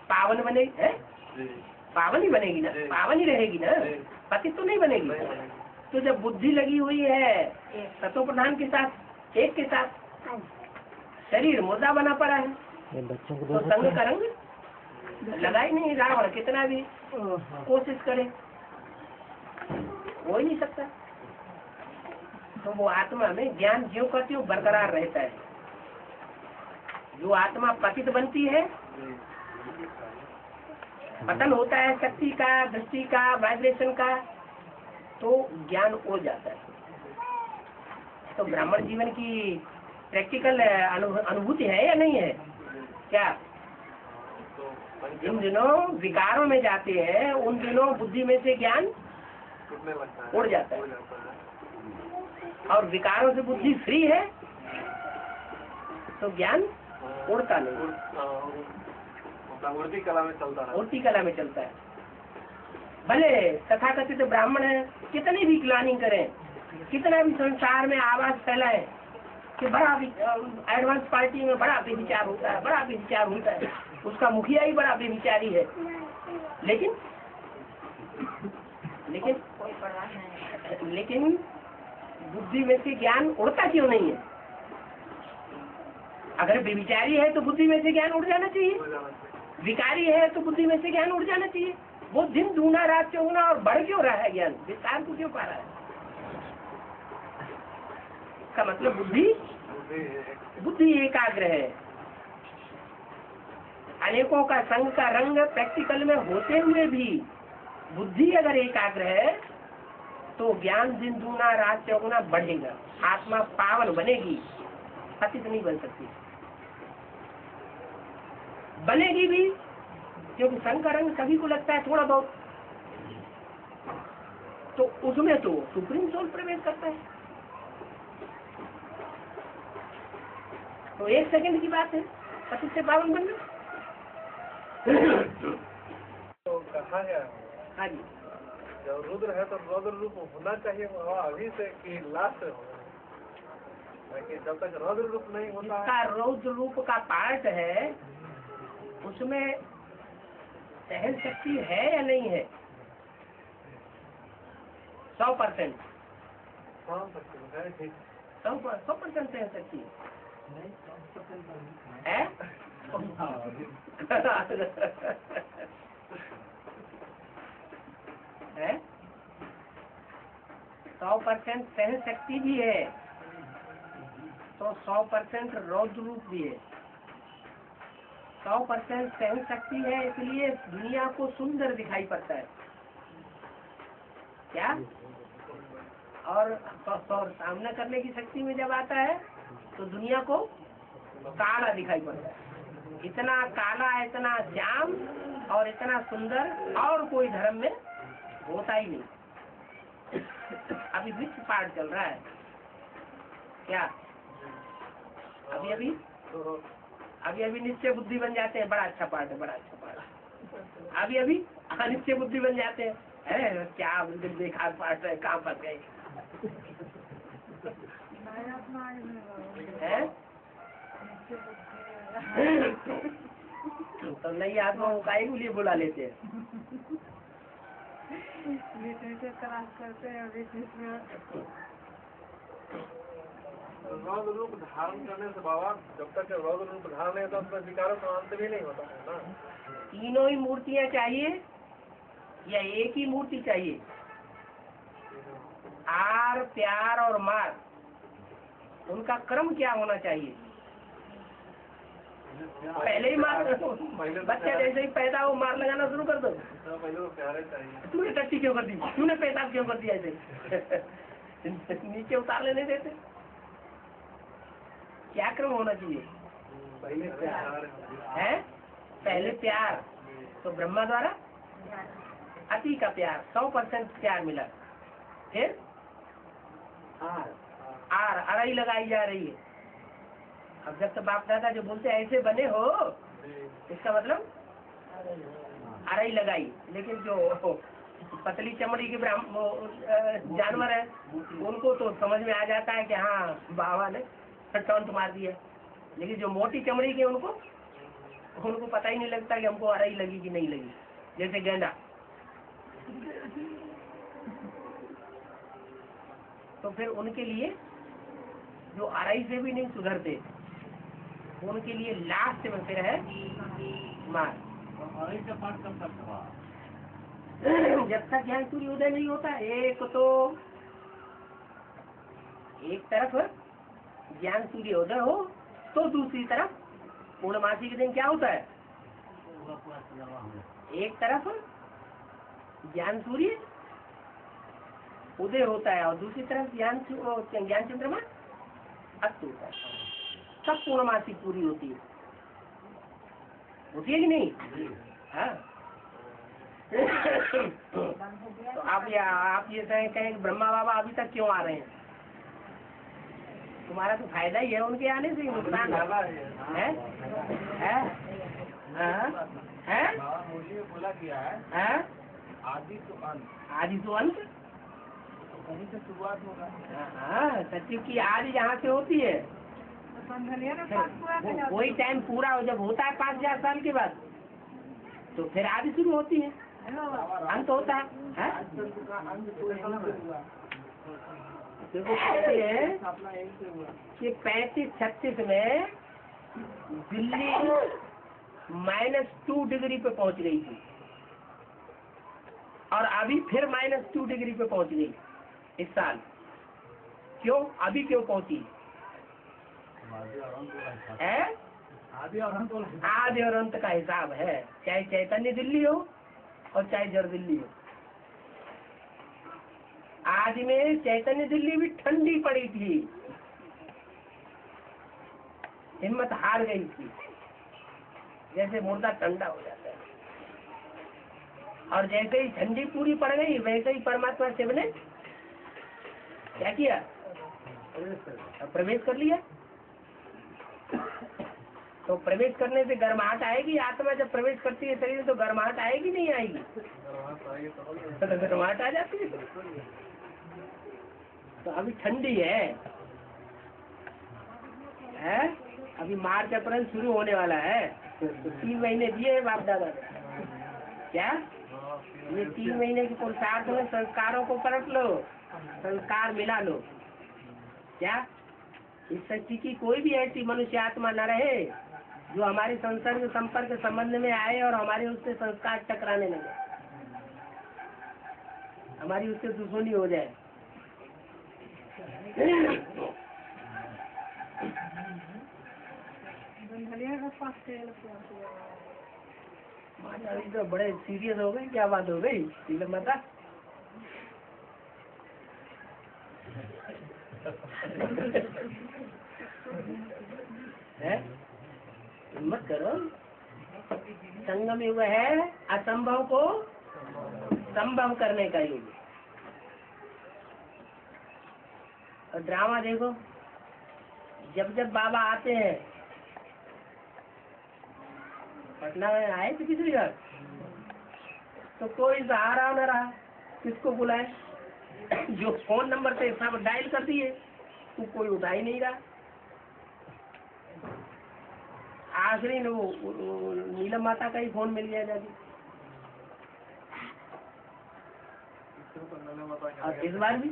पावन बनेगी है, जी पावन ही बनेगी ना, जी। पावन ही रहेगी ना, जी। पतित तो नहीं बनेगी। नहीं बनेगी। तो जब बुद्धि लगी हुई है तत्व प्रधान के साथ, एक के साथ, शरीर मुर्दा बना पड़ा है, तो संग का रंग लगा ही नहीं। रावण कितना भी कोशिश करे, हो ही नहीं सकता। तो वो आत्मा में ज्ञान ज्यों का त्यों बरकरार रहता है। जो आत्मा पतित बनती है, पतन होता है शक्ति का, दृष्टि का, वाइब्रेशन का, तो ज्ञान हो जाता है। तो ब्राह्मण जीवन की प्रैक्टिकल अनुभूति है या नहीं है? क्या तो जिन दिनों विकारों में जाते हैं, उन दिनों बुद्धि में से ज्ञान टूटने लगता है, उड़ जाता है। उड़ जाता है। और विकारों से बुद्धि फ्री है तो ज्ञान उड़ता नहीं, उड़ती कला में चलता रहा। उड़ती कला में चलता है। भले तथाकथित ब्राह्मण है, कितनी भी प्लानिंग करें, कितना भी संसार में आवाज फैलाएं कि बड़ा एडवांस पार्टी में बड़ा बेविचार होता है, बड़ा बेविचार होता है, उसका मुखिया ही बड़ा बेविचारी है, लेकिन बुद्धि में से ज्ञान उड़ता क्यों नहीं है? अगर बेविचारी है तो बुद्धि में से ज्ञान उड़ जाना चाहिए, विकारी है तो बुद्धि में से ज्ञान उड़ जाना चाहिए। वो दिन दूना रात चौगुना और बढ़ क्यों रहा है ज्ञान, विस्तार को क्यों पा रहा है? का मतलब बुद्धि एकाग्र है। अनेकों का संग का रंग प्रैक्टिकल में होते हुए भी बुद्धि अगर एकाग्र है तो ज्ञान दिन दूना रात चौगुना बढ़ेगा, आत्मा पावन बनेगी, पतित नहीं बन सकती। बनेगी भी क्योंकि संग का रंग सभी को लगता है थोड़ा बहुत, तो उसमें तो सुप्रीम सोल प्रवेश करता है। तो 1 सेकंड की बात है पतित से पावन बनना। तो कहा गया हाँ जी, जब रुद्र है तो रुद्र रूप होना चाहिए वो अभी से कि लास्ट हो, लेकिन जब तक रुद्र रूप नहीं होता है। जिसका रौद्र रूप का पार्ट है उसमें सहन शक्ति है या नहीं है? 100%। हाँ, सकते हैं, ठीक। 100% सहन शक्ति है। है 100% सहन शक्ति भी है, तो 100% रौद्र रूप भी है। 100% सहन शक्ति है, इसलिए दुनिया को सुंदर दिखाई पड़ता है क्या। और सामना करने की शक्ति में जब आता है तो दुनिया को काला दिखाई पड़ता है। इतना काला, इतना श्याम और इतना सुंदर और कोई धर्म में होता ही नहीं। अभी विश्व पाठ चल रहा है क्या। अभी निश्चय बुद्धि बन जाते हैं, बड़ा अच्छा पाठ है, बड़ा अच्छा पाठ। अभी अनिश्चय बुद्धि बन जाते हैं, है क्या बेकार पाठ है, कहाँ फंस गए हैं। तो नई आत्माओं का ही लिए बुला लेते हैं। करते हैं रौद्र रूप धारण करने से बाबा, जब तक रौद्र रूप धारण नहीं होता उसमें विकारों का अंत भी नहीं होता है ना। तीनों ही मूर्तियाँ चाहिए या एक ही मूर्ति चाहिए। आर, प्यार और मार, उनका क्रम क्या होना चाहिए। पहले ही मार, बच्चा जैसे ही पैदा हो मार लगाना शुरू कर दो। पहले तो प्यारे चाहिए। तूने टट्टी क्यों कर दी, तूने पेशाब क्यों कर दिया ऐसे नीचे उतार लेने देते। क्या क्रम होना चाहिए। पहले प्यार है, पहले प्यार, तो ब्रह्मा द्वारा अति का प्यार, 100% प्यार मिला। फिर आर अड़ाई लगाई जा रही है। अब जब तक बाप दादा जो बोलते ऐसे बने हो, इसका मतलब अड़ाई लगाई। लेकिन जो पतली चमड़ी के जानवर है, उनको तो समझ में आ जाता है कि हाँ बाबा ने टॉन्ट मार दिया। लेकिन जो मोटी चमड़ी के उनको पता ही नहीं लगता कि हमको अड़ाई लगी कि नहीं लगी। जैसे गेंडा, तो फिर उनके लिए जो अड़ाई से भी नहीं सुधरते, उनके लिए लास्ट में फिर है मार। अड़ाई का पाठ कब तक हुआ। जब तक ज्ञान सूर्योदय नहीं होता। एक तरफ ज्ञान सूर्योदय हो तो दूसरी तरफ पूर्णमासी के दिन क्या होता है। एक तरफ ज्ञान सूर्य उदय होता है और दूसरी तरफ ज्ञान चंद्रमा अस्त होता है। तब पूर्णमासी पूरी होती है कि नहीं। हाँ तो आप ये कहें कि ब्रह्मा बाबा अभी तक क्यों आ रहे हैं। तुम्हारा तो फायदा ही है उनके आने से, नुकसान है। मुझे बोला गया है आदि तो अंत वहीं से शुरुआत होगा। हाँ, सचिव की आदि जहाँ से होती है वही टाइम पूरा जब होता है 5000 साल के बाद, तो फिर आदि शुरू होती है, अंत होता है। देखो कहते हैं कि 35-36 में दिल्ली -2 डिग्री पे पहुंच गई थी और अभी फिर -2 डिग्री पे पहुंच गई इस साल। क्यों, अभी क्यों पहुंची है। आदि और अंत का हिसाब है, चाहे चैतन्य दिल्ली हो और चाहे जड़ दिल्ली हो। आज में चैतन्य दिल्ली भी ठंडी पड़ी थी, हिम्मत हार गई थी, जैसे मुर्दा ठंडा हो जाता है। और जैसे ही ठंडी पूरी पड़ गई वैसे ही परमात्मा शिव ने क्या किया, प्रवेश कर लिया। तो प्रवेश करने से गर्माहट आएगी। आत्मा जब प्रवेश करती है शरीर तो गर्माहट आएगी नहीं आएगी, तो गर्माहट आ जाती है। तो अभी ठंडी है, अभी मार्च अप्रैल शुरू होने वाला है। तो 3 महीने दिए है बाप दादा ने। क्या ये 3 महीने के पुरुषार्थ में संस्कारों को परख लो, संस्कार मिला लो। क्या इस शक्ति की कोई भी ऐसी मनुष्य आत्मा न रहे जो हमारे संसर्ग संपर्क संबंध में आए और हमारे उससे संस्कार टकराने लगे, हमारी उससे दुश्मनी हो जाए। अभी तो बड़े सीरियस हो गए, क्या बात हो गई नीलम माता? हिम्मत करो, संगम युग है असंभव को संभव करने का युग। और ड्रामा देखो, जब जब बाबा आते हैं, पटना में आए थे किसी घर तो कोई सहारा न रहा, किसको बुलाए? जो फोन नंबर से सब डायल कर दिए तो कोई उठा ही नहीं रहा। आखिरी में वो नीलम माता का ही फोन मिल गया जाके। और इस बार भी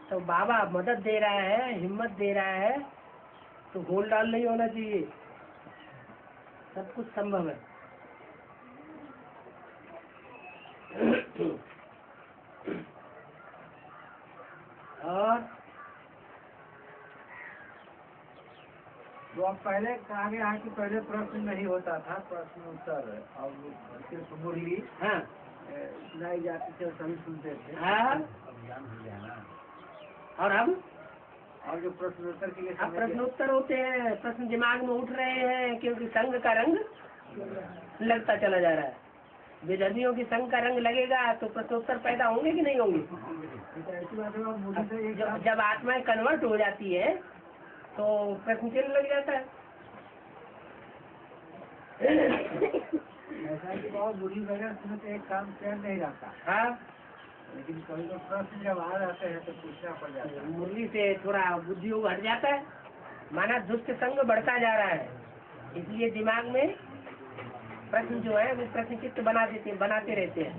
तो बाबा मदद दे रहा है, हिम्मत दे रहा है, तो होल डाल नहीं होना चाहिए, सब कुछ संभव है। और तो आप पहले कहा गया है कि पहले प्रश्न नहीं होता था, प्रश्न उत्तर और सिर्फ मुरली हाँ सुनाई जाती थी और सभी सुनते थे। हाँ। और अब जो प्रश्न उत्तर के लिए अब प्रश्न उत्तर होते हैं, प्रश्न दिमाग में उठ रहे हैं, क्योंकि संघ का रंग लगता चला जा रहा है। विधर्मियों की संघ का रंग लगेगा तो प्रश्नोत्तर पैदा होंगे कि नहीं होंगे? ऐसी बात है, मुरली से जब आत्माएं कन्वर्ट हो जाती है तो प्रश्न चिन्ह लग जाता है। ऐसा कि बहुत बुरी वजह से एक काम चल नहीं जाता। हाँ, लेकिन कभी तो प्रश्न जब आ जाते हैं तो पूछना पड़ जाता है। मुरली से थोड़ा बुद्धि हट जाता है, माना दुष्ट संग बढ़ता जा रहा है, इसलिए दिमाग में प्रश्न जो है वो प्रश्न चित्त बनाते रहते हैं।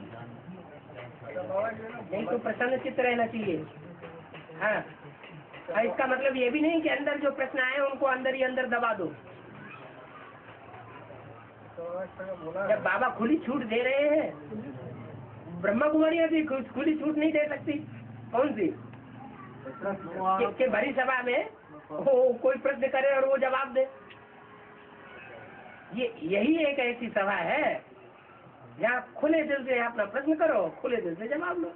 नहीं तो प्रसन्न चित्त रहना चाहिए। हाँ, इसका मतलब ये भी नहीं कि अंदर जो प्रश्न आए उनको अंदर ही अंदर दबा दो। जब बाबा खुली छूट दे रहे हैं, ब्रह्मा कुमारियाँ भी खुली छूट नहीं दे सकती। कौन सी? कि भरी सभा में कोई प्रश्न करे और वो जवाब दे। यही एक ऐसी सभा है जहाँ खुले दिल से अपना प्रश्न करो, खुले दिल से जवाब लो।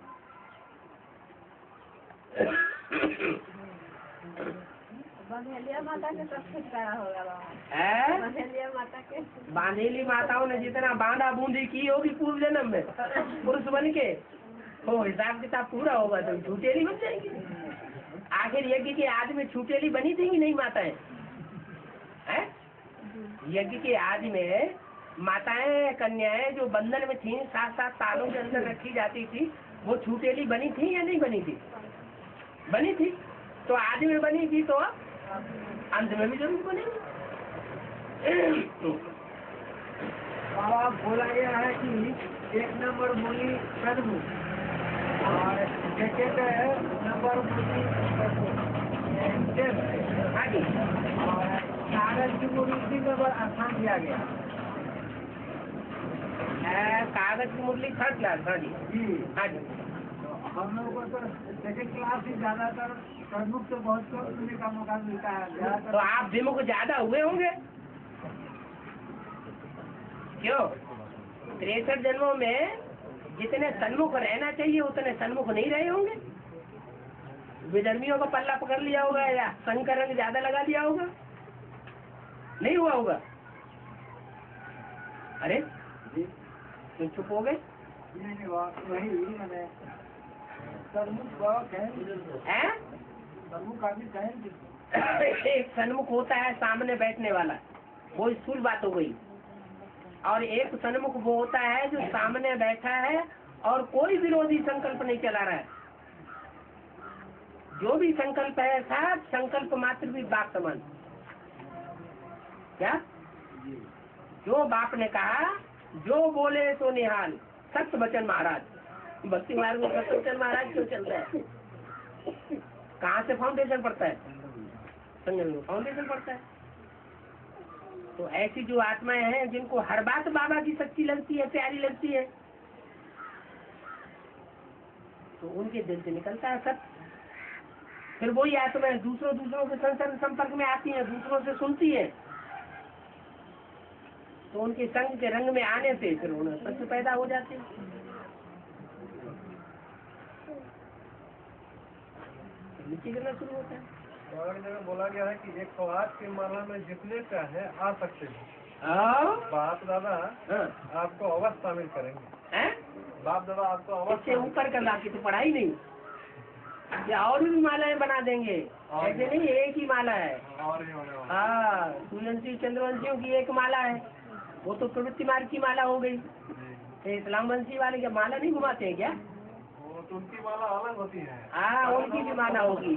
बंधेलिया माता के सब कुछ करा होगा बाबा। है? बंधेलिया माता के बांधेली माताओं ने जितना बांधा बूंदी की होगी पूर्व जन्म में पुरुष बन के, वो हिसाब किताब पूरा होगा तो छूटेली बन जाएंगी। आखिर यज्ञ के आदि में छूटेली बनी थी कि नहीं माताएं? हैं? यज्ञ के आदि में माताएं कन्याएं जो बंधन में थी, 7-7 सालों के अंदर रखी जाती थी, वो छूटेली बनी थी या नहीं बनी थी? बनी थी। तो आदि में बनी थी तो अंत में भी जरूर बनेगी। बाबा बोला गया है कि 1 नंबर मुरली प्रमुख और सेकेंड नंबर मुरली हाँ जी, और कागज की मुरली 3 नंबर स्थान दिया गया। कागज की मुरली 3rd क्लास। हाँ जी, जी हाँ जी। हम लोगों को तो सेकेंड क्लास ही ज्यादातर प्रमुख तो बहुत कम सुनने का मौका मिलता है। तो ज्यादातर आप विमुख ज्यादा हुए होंगे, क्यों? 63 जन्मों में जितने सन्मुख रहना चाहिए उतने सन्मुख नहीं रहे होंगे। विधर्मियों का पल्ला पकड़ लिया होगा या संघ का रंग ज्यादा लगा लिया होगा, नहीं हुआ होगा। अरे क्यों चुप हो गए? वही मैंने प्रमुख हैं? प्रमुख आदमी कहेंगे। एक सन्मुख होता है सामने बैठने वाला, वो स्थूल बात हो गई। और एक सन्मुख वो होता है जो सामने बैठा है और कोई विरोधी संकल्प नहीं चला रहा है। जो भी संकल्प है सब संकल्प मात्र भी बाप समान। क्या? जो बाप ने कहा, जो बोले तो निहाल, सत्य वचन महाराज। भक्ति मार्ग में सत्य वचन महाराज क्यों चल रहा है? कहाँ से फाउंडेशन पड़ता है? संगम में फाउंडेशन पड़ता है। तो ऐसी जो आत्माएं हैं जिनको हर बात बाबा की सच्ची लगती है, प्यारी लगती है, तो उनके दिल से निकलता है सत्य। फिर वही आत्माएं दूसरों के संपर्क में आती हैं, दूसरों से सुनती है, तो उनके संग के रंग में आने से फिर उन्हें सत्य पैदा हो जाते हैं। नीचे गिरना शुरू होता है। और जगह बोला गया है कि 108 की माला में जितने चाहे आ सकते हैं। बाप दादा आपको अवश्य शामिल करेंगे। बाप दादा आपको अवश्य ऊपर करना की तो पढ़ाई नहीं, या और भी मालाएं बना देंगे, ऐसे नहीं एक ही माला है। हाँ, सूर्यवंशी चंद्रवंशियों की एक माला है, वो तो प्रवृत्ति मार्ग की माला हो गई। इस्लाम वंशी वाले क्या माला नहीं घुमाते हैं क्या? वो तो उनकी माला अलग होती है। हाँ, उनकी भी माला होगी,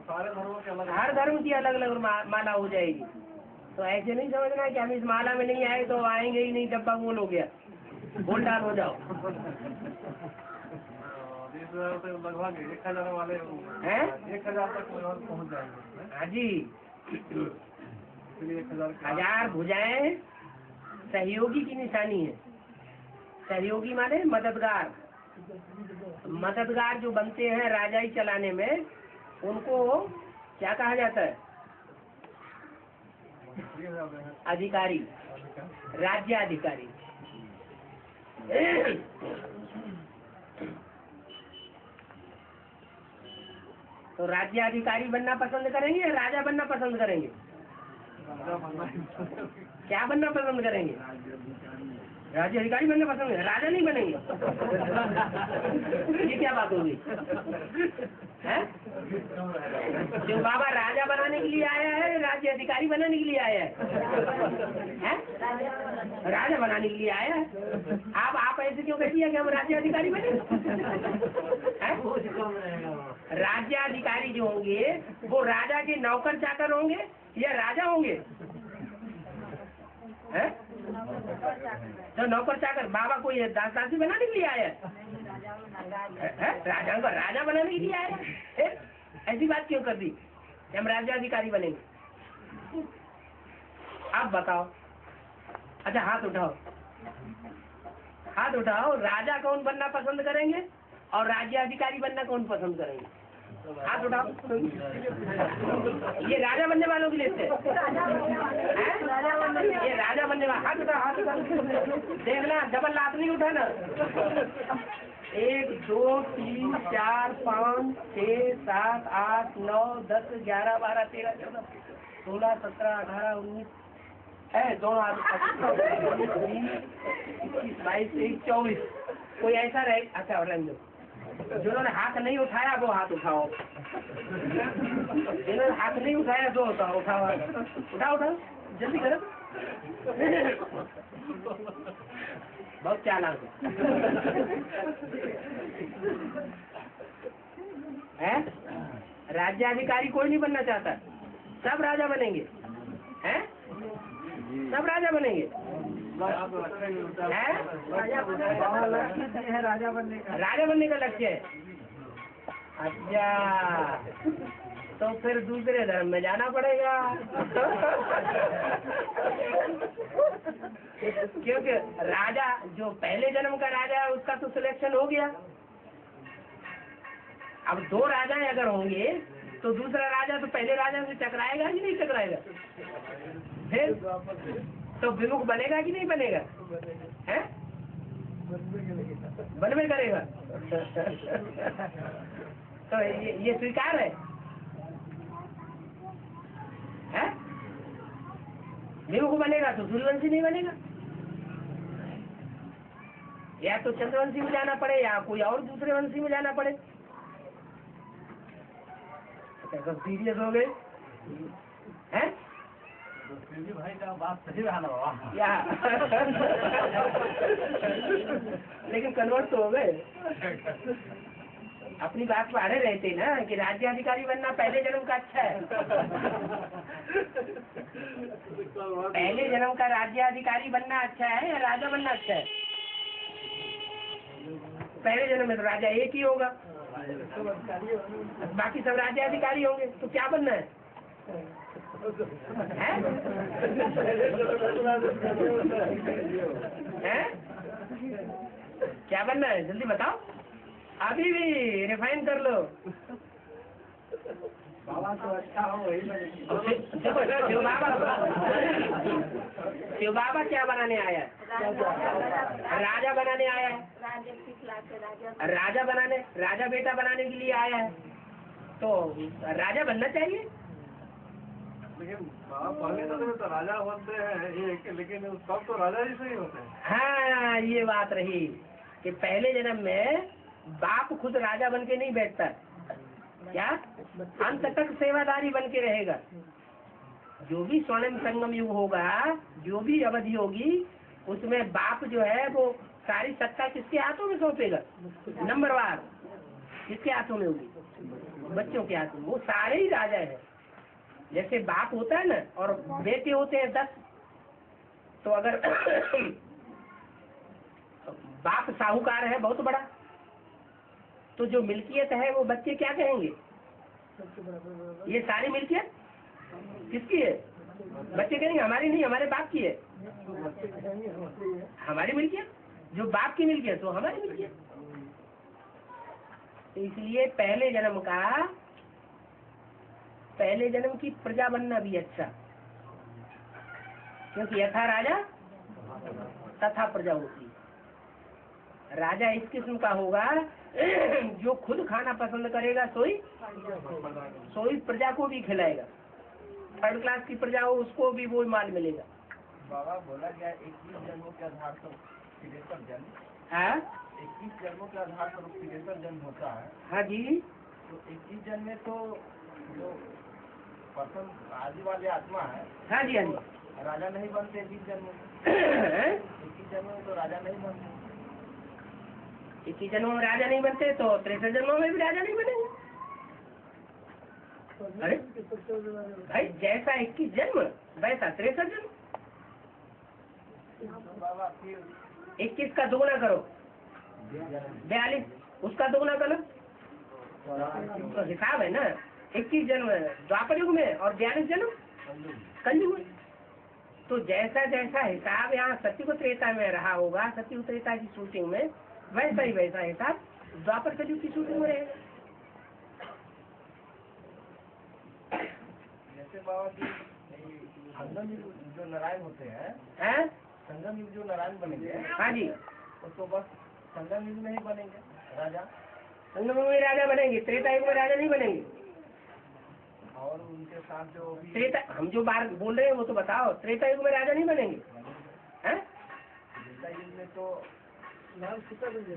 सारे धर्मों के अलग, हर धर्म की अलग अलग माला हो जाएगी। तो ऐसे नहीं समझना कि हम इस माला में नहीं आए तो आएंगे ही नहीं, डब्बा गोल हो गया, गोल डाल हो जाओ। 20,000 से लगभग 1,000 वाले हैं, 1,000 तक पहुँच जाएंगे। हाँ जी, इसलिए 1,000 भुजाएं सहयोगी की निशानी है। सहयोगी माने मददगार। मददगार जो बनते हैं राजाई चलाने में, उनको क्या कहा जाता है? अधिकारी, राज्याधिकारी। तो राज्याधिकारी बनना पसंद करेंगे या राजा बनना पसंद करेंगे? क्या बनना पसंद करेंगे? राज्य अधिकारी बनना पसंद है, राजा नहीं बनेंगे। ये क्या बात होगी? जो बाबा राजा बनाने के लिए आया है, राज्य अधिकारी बनाने के लिए आया है? राजा बनाने के लिए आया है। आप ऐसे क्यों कहती है कि हम राज्य अधिकारी बने? राज्याधिकारी जो होंगे वो राजा के नौकर चाकर होंगे या राजा होंगे? है तो नौकर चाकर। बाबा को ये दास दासी बनाने के लिए आया है? राजा को राजा बनाने के लिए आया है? ऐसी बात क्यों कर दी हम राज्याधिकारी बनेंगे? आप बताओ। अच्छा हाथ उठाओ, हाथ उठाओ। राजा कौन बनना पसंद करेंगे और राज्याधिकारी बनना कौन पसंद करेंगे? हाथ उठाओ। ये राजा बनने वालों की लिस्ट है। ये राजा बनने वाला, हाथ उठाओ, हाथ उठाओ। देखना डबल लात नहीं उठाना। 1 2 3 4 5 6 7 8 9 10 11 12 13 14 16 17 18 19 है दोनों हाथ 20 21 22 23 24। कोई ऐसा रहे? अच्छा रहने दो। जिन्होंने हाथ नहीं उठाया वो हाथ उठाओ। जिन्होंने हाथ नहीं उठाया तो उठाओ, उठाओ, उठाओ, उठाओ, जल्दी करो। बहुत चालाक है। राज्याधिकारी कोई नहीं बनना चाहता, सब राजा बनेंगे। हैं? सब राजा बनेंगे। राजा बनने का, राजा बनने का लक्ष्य है। अच्छा, तो फिर दूसरे धर्म में जाना पड़ेगा। क्योंकि राजा जो पहले जन्म का राजा है उसका तो सिलेक्शन हो गया। अब 2 राजाएं अगर होंगे तो दूसरा राजा तो पहले राजा से टकराएगा कि नहीं टकराएगा? फिर तो विमुख बनेगा कि नहीं बनेगा? है? बनवे करेगा। तो ये स्वीकार है? है? विमुख बनेगा तो सूर्यवंशी नहीं बनेगा, या तो चंद्रवंशी में जाना पड़े या कोई और दूसरे वंशी में जाना पड़े। सब सीरियस हो गए हैं? भाई का बात सही रहा ना बाबा। या लेकिन कन्वर्ट तो हो गए। अपनी बात पर अड़े रहते ना कि राज्याधिकारी बनना पहले जन्म का अच्छा है। पहले जन्म का राज्याधिकारी बनना अच्छा है या राजा बनना अच्छा है? पहले जन्म में तो राजा एक ही होगा। बाकी सब राज्याधिकारी होंगे, तो क्या बनना है? हैं? क्या बनना है जल्दी बताओ, अभी भी रिफाइन कर लो। बाबा तो अच्छा हो वही शिव बाबा क्या बनाने आया है? राजा बनाने आया है। राजा बनाने, राजा बेटा बनाने के लिए आया है, तो राजा बनना चाहिए। लेकिन पहले तो राजा बनते हैं एक, लेकिन सब तो राजा ही से ही होते हैं। हाँ, ये बात रही कि पहले जन्म में बाप खुद राजा बन के नहीं बैठता, क्या अंत तक सेवादारी बन के रहेगा। जो भी स्वर्णिम संगम युग होगा, जो भी अवधि होगी, उसमें बाप जो है वो सारी सत्ता किसके हाथों में सौंपेगा? नंबरवार किसके हाथों में होगी? बच्चों के हाथों में। वो सारे ही राजा है। जैसे बाप होता है ना, और बेटे होते हैं 10, तो अगर बाप साहूकार है बहुत बड़ा, तो जो मिल्कियत है वो बच्चे क्या कहेंगे? ये सारी मिल्कियत किसकी है? बच्चे कहेंगे हमारी नहीं, हमारे बाप की है। हमारी मिल्कियत, जो बाप की मिल्कियत वो हमारी मिल्कियत। तो इसलिए पहले जन्म की प्रजा बनना भी अच्छा, क्योंकि यथा राजा तथा प्रजा होती है। राजा इस किस्म का होगा जो खुद खाना पसंद करेगा, सोई प्रजा को भी खिलाएगा। थर्ड क्लास की प्रजा हो उसको भी वो माल मिलेगा। बाबा बोला गया 21 जन्मों के आधार पर तिरेसठ जन्म, हाँ 21 जन्मों के आधार पर 63 जन्म होता है। हाँ जी, तो 21 जन्म में तो जो पर्सन आदि वाले आत्मा है, हाँ जी, हाँ जी, राजा नहीं बनते 20 जन्मों में। 21 जन्मों में तो राजा नहीं बनते। 21 जन्मों में राजा नहीं बनते, तो 63 जन्मों में भी राजा नहीं बनेंगे। अरे भाई, जैसा 21 जन्म वैसा 63 जन्म। बाबा फिर 21 का दोगुना करो 42, उसका दोगुना करो, तो हिसाब है ना। 21 जन्म द्वापर युग में और 42 जन्म कलयुग में। तो जैसा जैसा हिसाब यहाँ सत्युग त्रेता में रहा होगा, सत्युग त्रेता की शूटिंग में, वैसा ही वैसा हिसाब द्वापर कलयुग की शूटिंग में रहेगा। जैसे बाबा की संगम युग जो नारायण होते हैं, हैं? संगम युग जो नारायण बनेंगे, हाँ जी, तो बस संगम युग में ही बनेंगे राजा, संगम युग में राजा बनेंगे, त्रेता युग में राजा नहीं बनेंगे। और उनके साथ जो भी त्रेता, हम जो बात बोल रहे हैं वो तो बताओ, त्रेता युग में राजा नहीं बनेंगे? हैं? त्रेता युग में तो नाम सीता बनेगी,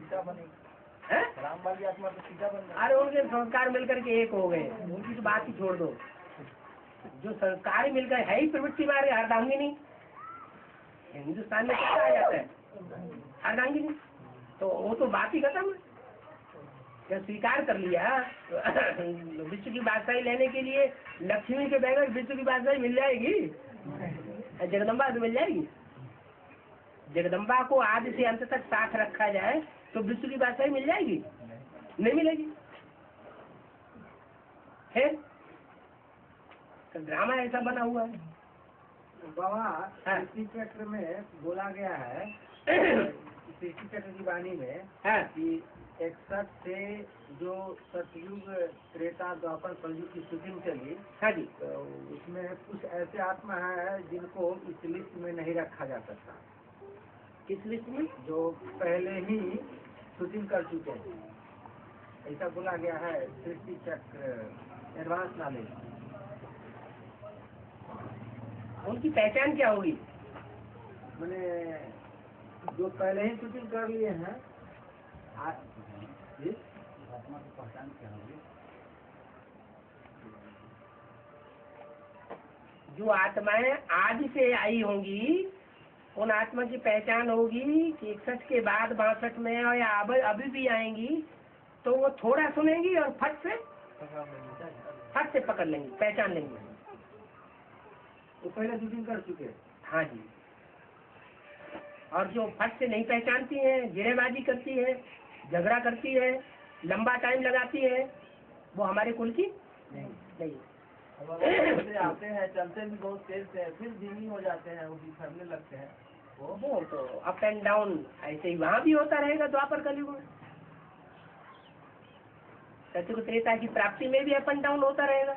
हैं? राम वाली आत्मा तो सीता बन गई। अरे उनके संस्कार मिलकर के एक हो गए, उनकी तो बात ही छोड़ दो। जो संस्कार मिलकर है ही प्रवृत्ति मारे अर्धांगिनी। हिंदुस्तान में क्या कहा जाता है? अर्धांगिनी। तो वो तो बात ही खत्म है। जब स्वीकार कर लिया विश्व की बादशाही लेने के लिए, लक्ष्मी के बगैर विश्व की बादशाही मिल जाएगी? जगदम्बा से मिल जाएगी? जगदम्बा को आदि से अंत तक साथ रखा जाए तो विश्व की बादशाही मिल जाएगी? नहीं मिलेगी। है तो ड्रामा ऐसा बना हुआ है। बाबा हाँ। सृष्टि चक्र में बोला गया है, सृष्टि चक्र की वाणी में हाँ कि 61 से जो सतयुग त्रेता द्वापर कलयुग की शूटिंग चली, हाँ जी, तो उसमें कुछ ऐसे आत्मा है जिनको इस लिस्ट में नहीं रखा जा सकता, किस लिस्ट में? जो पहले ही शूटिंग कर चुके हैं। ऐसा बोला गया है सृष्टि चक्र एडवांस नॉलेज। उनकी पहचान क्या होगी? मैंने जो पहले ही शूटिंग कर लिए हैं, आत्मा की पहचान क्या होगी? जो आत्माएं आदि से आई होंगी, उन आत्मा की पहचान होगी कि 61 के बाद 62 में और या अभी भी आएंगी, तो वो थोड़ा सुनेंगी और फट से पकड़ लेंगी, पहचान लेंगी। वो पहले शूटिंग कर चुके हैं। हाँ जी। और जो फट से नहीं पहचानती हैं, गिरेबाजी करती है, झगड़ा करती है, लंबा टाइम लगाती है, वो हमारे कुल की नहीं। से आते हैं, चलते भी बहुत तेज से, फिर धीमी हो जाते हैं, वो बिखरने लगते हैं। वो तो अप एंड डाउन ऐसे ही वहाँ भी होता रहेगा द्वापर कलयुग में। सतयुग त्रेता की प्राप्ति में भी अप एंड डाउन होता रहेगा।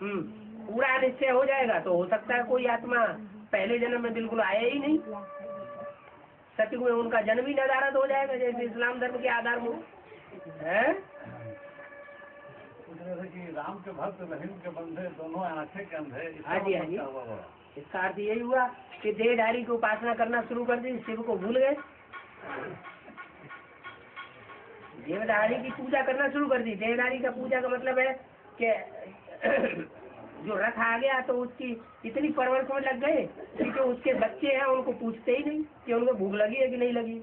पूरा निश्चय हो जाएगा तो हो सकता है कोई आत्मा पहले जन्म में बिल्कुल आया ही नहीं, सतयुग में उनका जन्म ही नदारद हो जाएगा, जैसे इस्लाम धर्म के आधार में है। राम के भक्त रहीम के बंधे दोनों आंखें के अंधे। हाँ जी, हाँ जी। इसका अर्थ यही हुआ कि देहधारी की उपासना करना शुरू कर दी, शिव को भूल गए। देवधारी की पूजा करना शुरू कर दी। देवधारी का पूजा का मतलब है कि जो रथ आ गया तो उसकी इतनी परवरिश में लग गए कि जो उसके बच्चे हैं उनको पूछते ही नहीं कि उनको भूख लगी है कि नहीं लगी,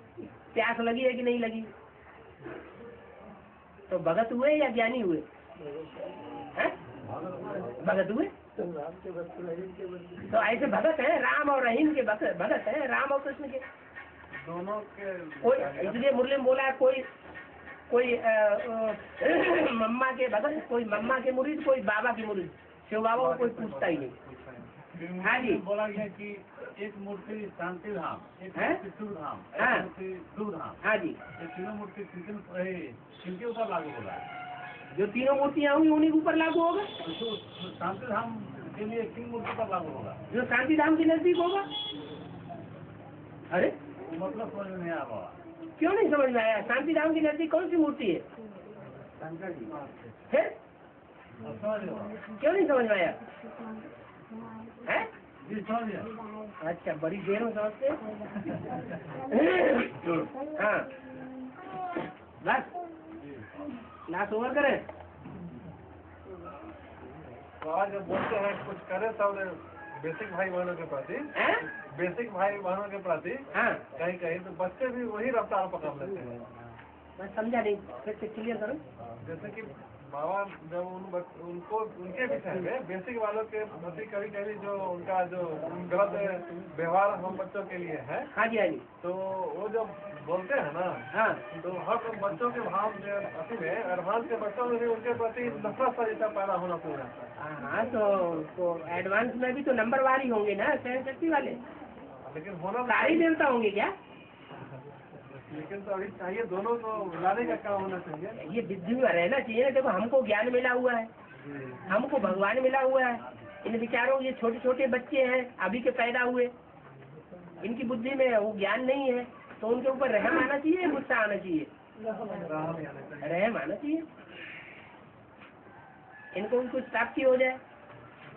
प्यास लगी है कि नहीं लगी। तो भगत हुए या ज्ञानी हुए? भगत हुए। तो ऐसे भगत हैं, राम और रहीम के भगत हैं, राम और कृष्ण के दोनों के। कोई इसलिए मुरली में बोला है, कोई मम्मा के भगत, कोई मम्मा के मुरीद, कोई बाबा के मुरीद। शिव बाबा को कोई पूछता ही नहीं। हाँ जी, बोला गया कि एक मूर्ति शांति धाम, एक है? मूर्ति शिव धाम, हाँ। एक मूर्ति शिव धाम। हाँ जी, ये तीनों मूर्ति किनके ऊपर लागू होगा? जो तीनों मूर्तियाँ होंगी उन्हीं के ऊपर लागू होगा। तो शांति धाम के लिए किन मूर्ति पर लागू होगा? जो शांति धाम के नजदीक होगा। अरे वो मतलब समझ में नहीं आ रहा। क्यों नहीं समझ में आया? शांति धाम के नजदीक कौन सी मूर्ति है? शंकर जी है? समझ लो। क्यों नहीं समझ में आया? है? जी समझ गया। अच्छा, बड़ी देर में समझते। हाँ, बस लास्ट ओवर करें। बाबा जब बोलते हैं कुछ करे तब बेसिक भाई बहनों के प्रति, हैं? बेसिक भाई बहनों के प्रति हाँ, कहीं कहीं तो बच्चे भी वही रफ्तार पकड़ लेते हैं। मैं समझा नहीं, फिर से क्लियर करो। जैसे कि बाबा जब उनको उनके विषय में बेसिक वालों के प्रति कभी कभी जो उनका जो गलत व्यवहार हम बच्चों के लिए है, हाँ जी, हाँ जी, तो वो जब बोलते हैं ना, हाँ तो हर बच्चों के भाव में अति में एडवांस के बच्चों में भी उनके प्रति नफरत सरिता पैदा होना शुरू रहता है। हाँ, तो एडवांस में भी तो नंबर वार ही होंगे ना, सहन शक्ति वाले। लेकिन होना सारे देवता होंगे क्या? लेकिन तो अभी चाहिए दोनों को मिलाने का काम होना चाहिए। ये बुद्धि में रहना चाहिए ना। देखो, हमको ज्ञान मिला हुआ है, हमको भगवान मिला हुआ है। इन विचारों, ये छोटे छोटे बच्चे हैं अभी के पैदा हुए, इनकी बुद्धि में वो ज्ञान नहीं है, तो उनके ऊपर रहम आना चाहिए, गुस्सा आना चाहिए? रहम आना चाहिए। इनको भी कुछ प्राप्ति हो जाए।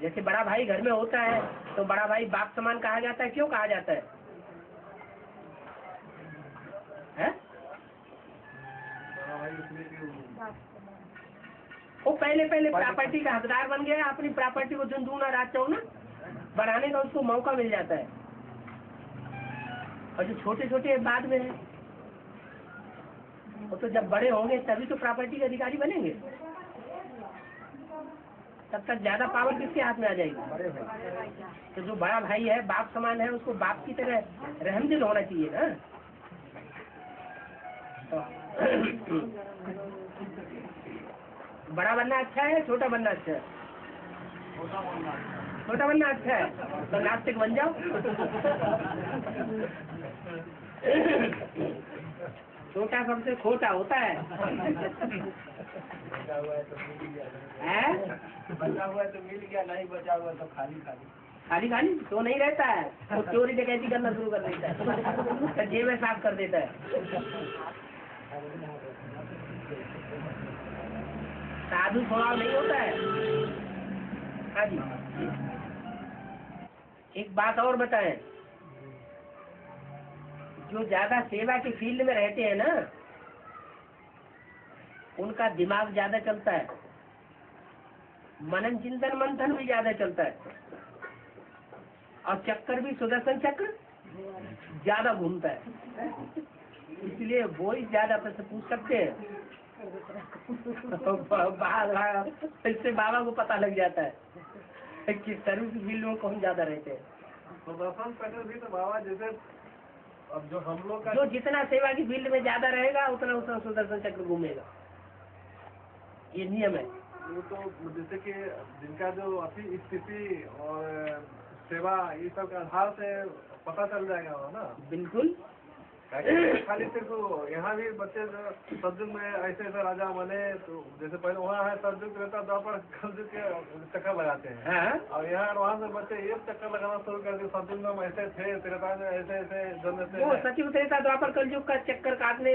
जैसे बड़ा भाई घर में होता है तो बड़ा भाई बाप समान कहा जाता है। क्यों कहा जाता है? वो पहले प्रॉपर्टी का हकदार बन गया, अपनी प्रॉपर्टी को दिन दूना रात चौगुना बढ़ाने का उसको मौका मिल जाता है। और जो छोटे छोटे बाद में है, वो तो जब बड़े होंगे तभी तो प्रॉपर्टी के अधिकारी बनेंगे। तब तक ज्यादा पावर किसके हाथ में आ जाएगी? तो जो बड़ा भाई है, बाप समान है, उसको बाप की तरह रहमदिल होना चाहिए ना। बड़ा बनना अच्छा है, छोटा बनना अच्छा है? छोटा बनना अच्छा है, तो नास्तिक बन जाओ। छोटा सबसे खोटा होता है। बचा हुआ तो मिल गया, नहीं बचा हुआ तो खाली खाली। खाली खाली तो नहीं रहता है, वो चोरी डकैती करना शुरू कर देता है, जेबें साफ कर देता है। साधु स्वभाव नहीं होता है। हाँ जी, एक बात और बताएं, जो ज्यादा सेवा के फील्ड में रहते हैं ना, उनका दिमाग ज्यादा चलता है, मनन चिंतन मंथन भी ज्यादा चलता है, और चक्कर भी सुदर्शन चक्र ज्यादा घूमता है। इसलिए वो ही ज्यादा प्रश्न पूछ सकते हैं। इससे बाबा को पता लग जाता है कि सर्विस फील्ड में कौन ज्यादा रहते हैं। सुदर्शन चक्र भी तो बाबा जैसे अब जो हम लोग का जो जितना सेवा की फील्ड में ज्यादा रहेगा उतना उतना सुदर्शन चक्र घूमेगा। ये नियम है। वो तो जैसे कि जिनका जो अति स्थिति और सेवा ये सब के आधार से पता चल जाएगा वो ना। बिल्कुल। खाली सिर्फ यहाँ भी बच्चे सतयुग में ऐसे ऐसे राजा बने, तो जैसे पहले वहाँ है सतयुग रहता, द्वापर कलयुग के चक्कर लगाते हैं। हाँ। और यहाँ वहाँ से बच्चे एक चक्कर लगाना शुरू कर दिए, सतयुग में हम ऐसे थे, त्रेता में ऐसे ऐसे जन्म से। वो सचिव त्रेता द्वापर कलयुग का चक्कर काटने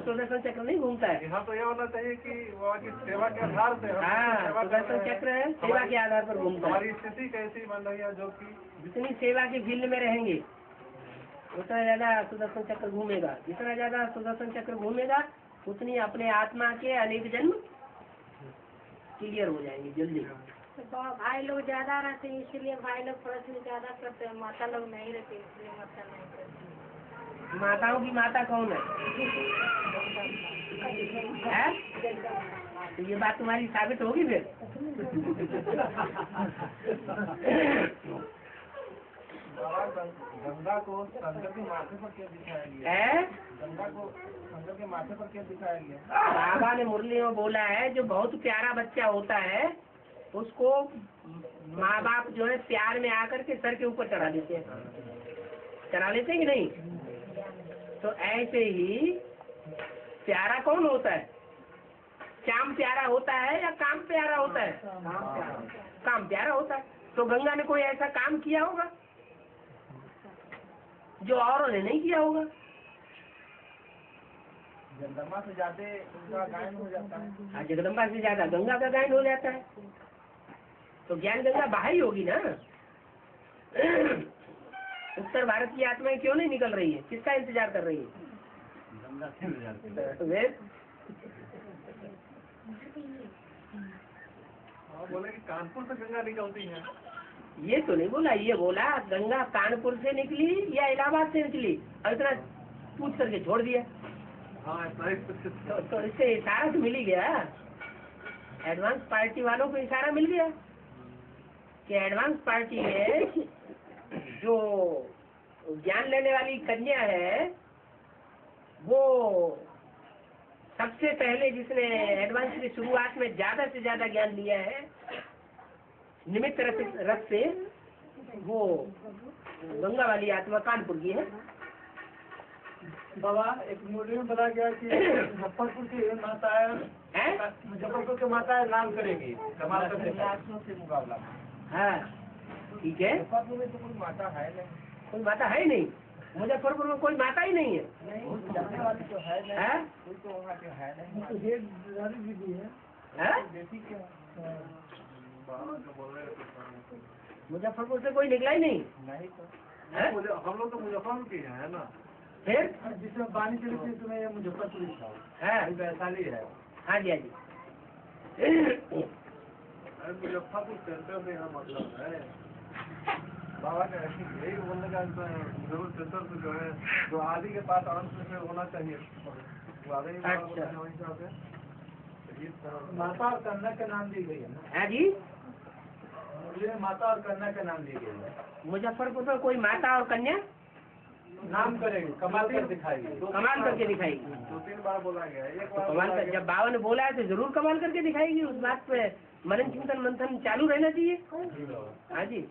सुदर्शन चक्र नहीं घूमता है। यहाँ तो ये होना चाहिए कि वहाँ की सेवा के आधार से हाँ, सुदर्शन चक्र है, सेवा के आधार पर घूमता है। हमारी स्थिति कैसी बन रही है, जो कि जितनी सेवा की फील्ड में रहेंगे उतना ज्यादा सुदर्शन चक्र घूमेगा। जितना ज्यादा सुदर्शन चक्र घूमेगा उतनी अपने आत्मा के अनेक जन्म क्लियर हो जाएंगे जल्दी। तो भाई लोग ज्यादा रहते हैं इसलिए भाई लोग प्रश्न ज्यादा करते हैं, माता लोग नहीं रहते इसलिए माता नहीं करते। माताओं की माता कौन है? तो ये बात तुम्हारी साबित होगी फिर। गंगा को शंकर के माथे पर क्यों दिखाया गया? है गंगा को शंकर के माथे पर क्यों दिखाया गया? बाबा ने मुरली में बोला है, जो बहुत प्यारा बच्चा होता है उसको माँ बाप जो है प्यार में आकर के सर के ऊपर चढ़ा देते हैं। चढ़ा लेते हैं कि नहीं? तो ऐसे ही प्यारा कौन होता है? श्याम प्यारा होता है या काम प्यारा होता है? काम प्यारा होता है। तो गंगा ने कोई ऐसा काम किया होगा जो औरों ने नहीं किया होगा। जगदम्बा से ज्यादा उनका गायन हो जाता है। हाँ, जगदम्बा से ज्यादा गंगा का गायन हो जाता है। तो ज्ञान गंगा बाहर ही होगी ना। उत्तर भारत की आत्माएं क्यों नहीं निकल रही है? किसका इंतजार कर रही है? गंगा से इंतजार तो वे बोले कि कानपुर से गंगा निकलती है। ये तो नहीं बोला, ये बोला गंगा कानपुर से निकली या इलाहाबाद से निकली, और इतना पूछ करके छोड़ दिया। हाँ, तो इससे इशारा तो मिल ही गया। एडवांस पार्टी वालों को इशारा मिल गया कि एडवांस पार्टी में जो ज्ञान लेने वाली कन्या है वो सबसे पहले जिसने एडवांस की शुरुआत में ज्यादा से ज्यादा ज्ञान लिया है निमित्त रस से, वो गंगा वाली आत्मा कानपुर की है। बाबा एक मुरली में बताया गया कि मुजफ्फरपुर की माता है, मुजफ्फरपुर की माता है नाम करेगी कमाल करने से मुकाबला। हाँ ठीक है, मुजफ्फरपुर में तो कोई माता है नहीं। कोई माता है नहीं, मुजफ्फरपुर में कोई माता ही नहीं है। नहीं जाने वाली तो है नहीं। हैं? कोई तो वहाँ के है नहीं। तो ये दीदी है। हैं? बेटी क्यों? मुजफ्फरपुर से कोई निकला ही नहीं। नहीं तो हैं? हम लोग तो मुजफ्फरपुर के हैं ना। फिर जिसमें पानी चली थी उसमें ये मुजफ्फरपुर था, है? वैशाली है। हाँ जी, हाँ जी। अरे मुजफ्फरपुर सेंटर से यहाँ मतलब है। बाबा ने यही बोलने का जरूर सेंटर से जो है जो आदि के पास अंत में फिर होना चाहिए। वो आदि के पास अच्छा। वहीं से होते हैं। तो इस तरह माता और कन्या का नाम दी गई है ना, हाँ जी, मुरली में माता और कन्या का नाम दी गई है। मुजफ्फरपुर में कोई माता और कन्या नाम करेगी, कमाल कर दिखाएगी। कमाल करके दिखाएगी। 2-3 बार बोला गया है। एक तो बार कमाल बोला कर, जब बाबा ने बोला है तो जरूर कमाल करके दिखाएगी। उस बात पे मनन चिंतन मंथन चालू रहना चाहिए। हाँ जी,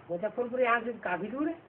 मुजफ्फरपुर यहाँ से काफी दूर है।